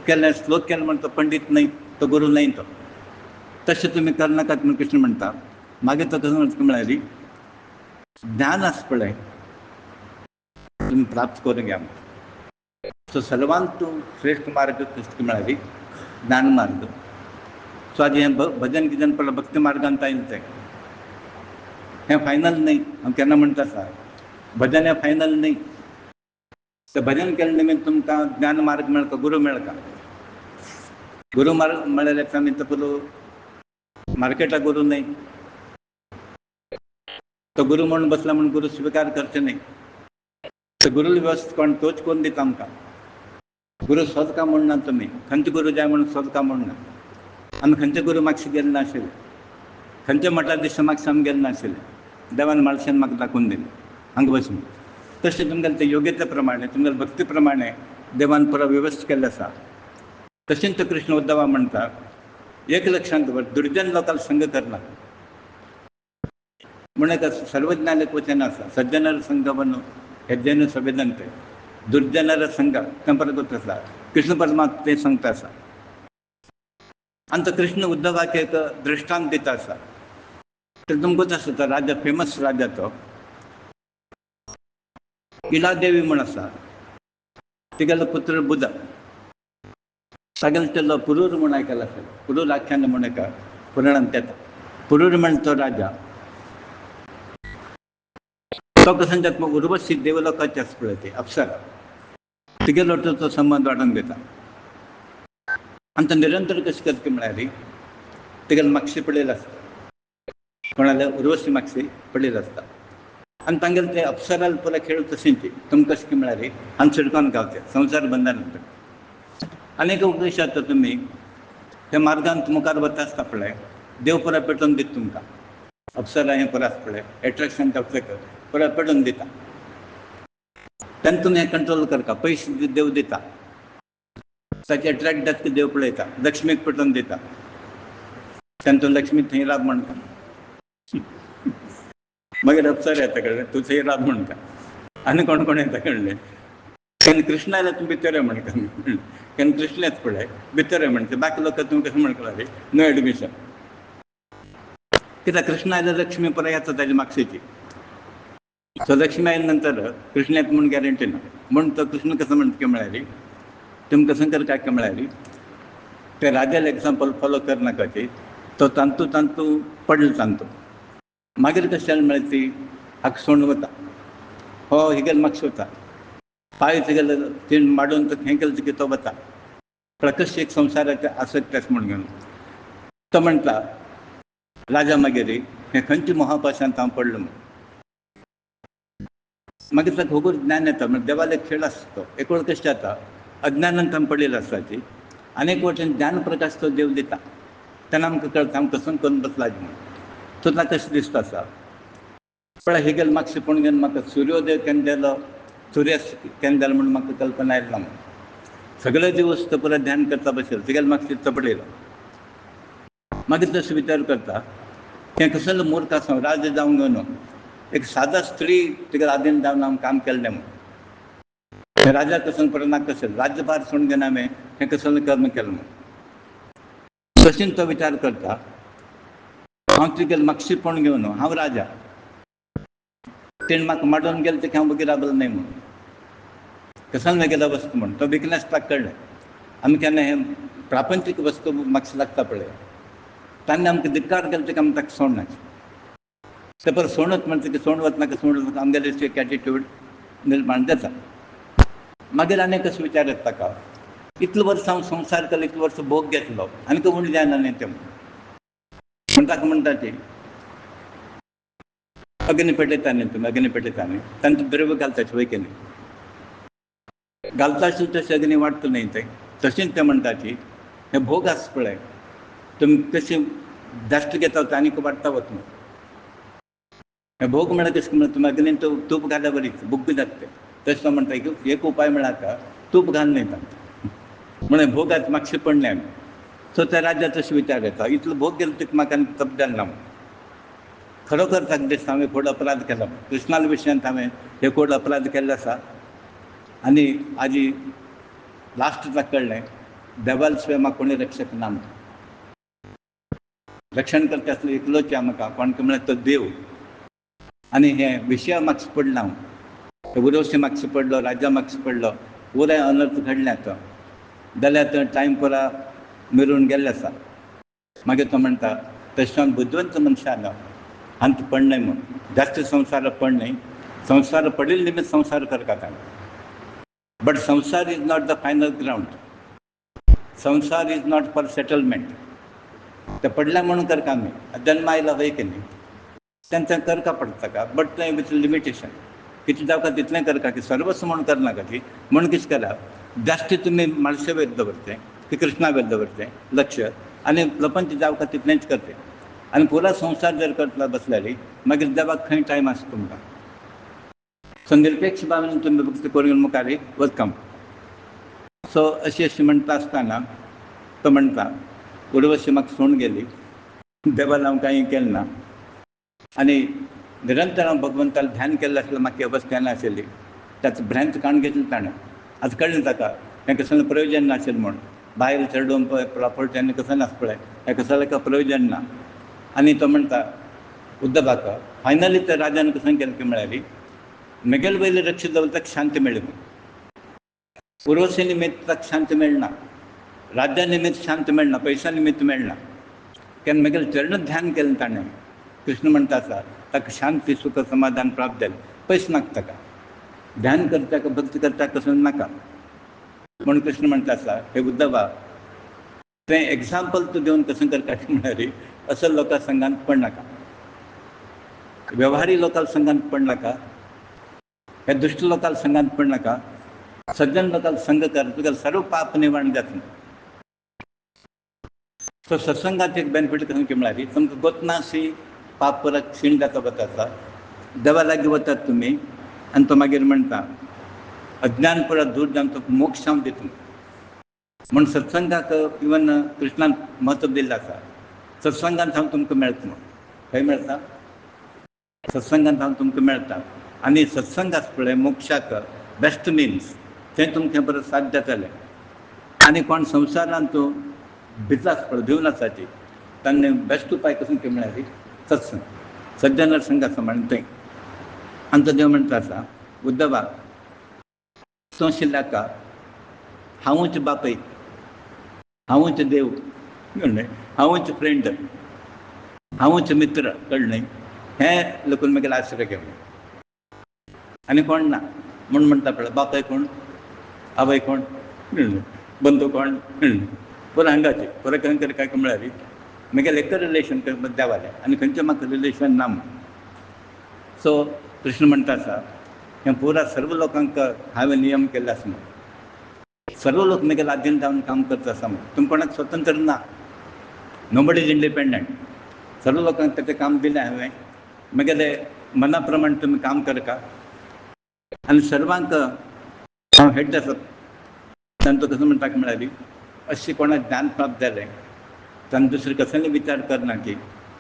केलें श्लोक केलें म्हण तो पंडीत न्हय, तो गुरू न्हय. तो तशें तुमी करनाकात म्हण कृष्ण म्हणटा. मागीर तो कसं म्हणटा म्हळ्यार ज्ञान आसा पळय तुमी प्राप्त करून घ्या. सो सर्वांत श्रेष्ठ मार्ग कसलो म्हळ्यार ज्ञान मार्ग. सो आज हें भजन किजन पळय भक्ती मार्गांत आयलें तें हें फायनल न्हय. हांव केन्ना म्हणटा आसा भजन हें फायनल न्हय. तें भजन केलें निमित्त तुमकां ज्ञान मार्ग मेळका, गुरू मेळका. गुरू मार्ग म्हळ्यार आमी तो मार्केटाक गुरू न्हय. तो गुरू म्हणून बसला म्हणून गुरू स्विकार करचे न्हय. तो गुरू वेवस्थीत कोण तोच कोण दिता आमकां. गुरू सोदका म्हणना तुमी, खंयचे गुरू जाय म्हणून सोदका म्हणना. आमी खंयचे गुरू मागशे गेले नाशिल्ले, खंयच्या मठार दिश्टी मागशे आमी गेले नाशिल्ले. देवान माळशेन म्हाका दाखोवन दिलें हांगा बसून. तशें तुमगेलें ते योग्यते प्रमाणे तुमगेले भक्ती प्रमाणे देवान पुरो वेवस्थीत केल्लें आसा. तशेंच तो कृष्ण उद्धवा म्हणटा एक लक्षांत दवर दुर्जन लोकांक संग करना म्हण एक सर्वज्ञान एक वचन आसा, सज्जनर संगವನ್ನು ಹೆಜ್ಜೆಯನ್ನು ಸವೆದಂತೆ दुर्जनर संग परगत आसा. कृष्ण परमात्मा ते सांगता आसा. आनी तो कृष्ण उद्धवाक एक दृश्टांत दिता आसा. तर तुमकां आसा तो राजा फेमस राजा तो इलादेवी म्हण आसा. तिगेलो पुत्र बुध तागेलो चलो पुरूर म्हण आयकला आसा. पुरूर आख्यान म्हण एका पुराणांत येता. पुरूर म्हण तो राजा तो कसं जाता उर्वशी देवलोकाची आसा पळय ती अप्सरा तिगेलो तो संबंध वाडोवन घेता. आनी तो निरंतर कशें करता म्हळ्यार तिगेलो मागशी पडलेलो आसता. कोणाले उर्वशी मागशी पडलेलो आसता. आनी तांगेले ते अप्सराल पुरो खेळ तशींची तुमकां कशें म्हळ्यार हांगा चिडकोन गावचे संवसार बंधन. आनीक उपदेश जाता तुमी त्या मार्गांत मुखार वता आसता पळय देव पुरो पेटोवन दिता तुमकां. अप्सरा हें पुरो आसता पळय एट्रॅक्शन पुरो पेटोवन दिता. तेन्ना तुमी हें कंट्रोल करता. पयशे देव दिता, ताचे एट्रॅक्ट जाता की देव पळयता. लक्ष्मीक पेटोवन दिता तेन्ना तूं लक्ष्मी थंय राब म्हणटा. मागीर अप्सरा येता कळ्ळें तूं थंय राब म्हणटा. आनी कोण कोण येता कळ्ळें केन्ना कृष्ण आयला तूं भितर यो म्हणटा. केन्ना कृष्ण येता पळय भितर यो म्हणटा. बाकी लोक तुमी कशें म्हणटा नो एडमिशन. कित्याक कृष्ण आयल्यार लक्ष्मी पुरो येता ताजे मागशेची. सो लक्ष्मी आयले नंतर कृष्ण येता म्हूण गॅरंटी ना. म्हूण तो कृष्ण कसं म्हणटा की म्हळ्यार तुमी कसं करता काय म्हळ्यार ते राजाले एग्जाम्पल फॉलो करनाकाची. तो तांतू पडलो तांतू मागीर कशें जालें म्हळ्यार ती आगसोण वता. हो हिगेल मागशे वता. पांय तेगेले तीन माडून तो हें केलें की तो वता. कशें एक संवसाराचे आसक्त आसा म्हूण घेवन तो म्हणटा राजा मागीर हें खंयच्या महापाशांत हांव पडलो म्हूण. मागीर ताका खबर ज्ञान येता. म्हणजे देवालो एक खेळ आसता तो. एक वेळ कशें जाता अज्ञानांत आमी पडलेलो आसता ती आनी एक वटेन ज्ञान प्रकाश तो देव दिता. तेन्ना आमकां कळटा आमी कसो करून बसला म्हणून. सो ताका कशें दिसता आसा पळय हिगेल मागशें पूण घेवन म्हाका सुर्योदय केन्ना जालो सुर्यास्त केन्ना जालो म्हणून म्हाका कल्पना आयली ना म्हणून. सगळे दिवस तो पुरो ध्यान करता बसलो तिगेल मागशें तो पडयलो. मागीर तसो विचार करता हें कसलो मूर्ख आसा राजा जावंक न्हू एक सादा स्त्री तिगेले आदीन जावन हांवें काम केल्लें म्हणून. राजा कसो पडना कशें राज्यभार सोडून घेवन हांवें हें कसलें कर्म केलें म्हणून. तशेंच तो विचार करता हांव तुगेलें मागशीपण घेवन हांव राजा तेणें म्हाका माडोवन गेलें तें हांव मागीर राबलो न्हय म्हणून. कसान गेला वस्तू म्हण तो विकनेस ताका कळ्ळें आमी केन्ना हे प्रापंचीक वस्तू म्हाका लागता पळय ताणें आमकां धिक्कार केलो तेका आमी ताका सोडनात ते परत सोडत म्हणटा की सोड वतना आमगेले एक एटिट्यूड निर्माण जाता मागीर आनी कसो विचार येता ताका इतले वर्स हांव संवसार केलो इतले वर्स भोग घेतलो आनी उणी जायना न्ही तें म्हण ताका म्हणटा ती अग्नी पेटयता न्ही तुमी अग्नी पेटयता न्ही तांचे द्रव्य घालता वयकेनी घालता आसतना तशें अग्नी वाडटा न्ही तें तशेंच तें म्हणटा की हे भोग आसा पळय तुमी कशें जास्त घेता आनीक वाडटा वता हे भोग म्हळ्यार कशें म्हळ्यार तुमी अग्नीन तूप घाल्या बरी बुग्ग जाता तें तशें तो म्हणटा की एक उपाय म्हळ्यार का तूप घाल न्ही म्हण भोग आतां मातशें पडलें आमी सो त्या राज्यात तशें विचार येता इतलो भोग गेलो तुका म्हाका आनी तप जालना खरोखर ताका दिसता हांवें व्हड अपराध केला कृष्णाल्या विशयांत हांवें हे व्हड अपराध केल्ले आसा आनी आजी लास्ट ताका कळ्ळें देवाले शिवाय म्हाका कोणी रक्षक ना म्हणून रक्षण करता आसलो एकलोच म्हाका कोणके म्हळ्यार तो देव आनी हे विशय म्हाका पडला हांव उर्वशी म्हाका पडलो राज्या म्हाका पडलो पुराय अनर्थ घडलें आतां जाल्यार तो टायम पुरा मिरून गेल्ले आसा मागीर तो म्हणटा तशें बुद्धिवंत मनशां आलो अंत पडनाय म्हूण जास्त संवसार पडनाय संवसार पडिल्ले निमित्त संवसार करतात बट संवसार is not the final ground संवसार इज नॉट फॉर सेटलमेंट ते पडल्या म्हणून करता आमी जन्म आयला वय की न्ही तेंचें करता पडटा का बट तें विथ लिमिटेशन कितें जावका तितलें करता की सर्वस्व म्हणून करनाका की म्हणून कितें करा जास्त तुमी माणसे वेद दवरचें की कृष्णा वेद दवरचें लक्ष आनी प्रपंच जावका तितलेंच करचें आनी पुरा संवसार जर करतलो बसलेली मागीर देवाक खंय टायम आसता तुमकां सो निरपेक्ष भावनेन तुमी भक्ती करून मुखार वचकां सो अशी म्हणटा आसतना तो म्हणटा उर्वशी म्हाका सोडून गेली देवान हांव कांय केलें ना आनी निरंतर हांव भगवंतालें ध्यान केल्लें आसलें म्हाका अवस्था येनाशिल्ली ताचो भ्रांत काण घेतलो ताणें आतां कळ्ळें ताका हें कसलें प्रयोजन नाशिल्लें म्हूण भायर चडोवन पळय प्रॉपर्टी आनी कसलें आसा पळय हें कसलें प्रयोजन ना आनी तो म्हणटा उद्धवाक फायनली त्या राजान कसं केलें की म्हळ्यार मेगेल वयले रक्ष दवरताक शांती मेळ्ळी उर्वशी निमित्त ताका शांती मेळना राज्या निमित्त शांती मेळना पयशा निमित्त मेळना केन्ना मेगेल चरण ध्यान केलें ताणें कृष्ण म्हणटा आसा ताका शांती सुख समाधान प्राप्त जालें पयशे नाका ताका ध्यान करता भक्ती करता कसं नाका म्हणून कृष्ण म्हणटा आसा हे उद्धवा तें एग्जाम्पल तूं घेवन कसं करता म्हळ्यार असं लोकां संघात पडनाका व्यवहारी लोकां संघात पडनाका हे दुष्ट लोकां संघात पडनाका सज्जन लोकां संघ कर तुका सर्व पाप निवारण जाता सो सत्संगाचे एक बेनिफीट कसं की म्हळ्यार तुमकां गोतनाशी पाप परत क्षीण जाता वता देवा लागीं वतात तुमी आनी तो मागीर म्हणटा अज्ञान परत दूर जावन तुका मोक्ष हांव दिता म्हूण सत्संगाक इवन कृष्णान म्हत्व दिल्लें आसा सत्संगांत हांव तुमकां मेळटा म्हूण खंय मेळटा सत्संगांत हांव तुमकां मेळटा आनी सत्संग आसा पळय मोक्षाक बेस्ट मिन्स तें तुमचें बरें साध्य जातलें आनी कोण संवसारांत तूं भितर आसा पळय भिवन आसाची ताणें बेस्ट उपाय कसो की म्हळ्यार सत्संग सज्जनार संघ आसा म्हणून थंय आनी तो देव म्हणटा आसा उद्धवा तूं शिल्ल्याका हांवूच बापय हांवूच देव कळ्ळें हांवूच फ्रेंड हांवूच मित्र कळ्ळें हें लोकून मागीर आश्रय घेवन आनी कोण ना म्हणून म्हणटा पळय बापाय कोण आवय कोण कळ्ळें बंधू कोण कळ्ळें पुरो हांगाचे पुरो खंय तरी काय म्हळ्यार मागीर एक रिलेशन देवालें आनी खंयचें म्हाका रिलेशन ना म्हूण सो कृष्ण म्हणटा आसा हें पुरा सर्व लोकांक हांवें नियम केल्ले आसा म्हूण सर्व लोक मागीर आदीन जावन काम करता आसा म्हूण तुमकां कोणाक स्वतंत्र ना नोबडी इज इंडिपेंडंट सर्व लोकांक तें काम दिलें हांवें मागीर मना प्रमाण तुमी काम करता आनी सर्वांक हांव हेड आसा तांचो कसो म्हणटा म्हळ्यार अशें कोणाक ज्ञान प्राप्त जालें ताणें दुसरें कसलें विचार करना की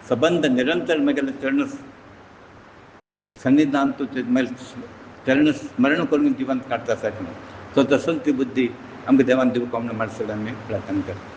संबंध निरंतर मागीर चरण सन्निधान मागीर चरण स्मरण करून जिवन काडटा आसा सो तसोच ती बुद्धी आमकां देवान दिवपाक म्हणून मार्सेलांनी प्रार्थना करता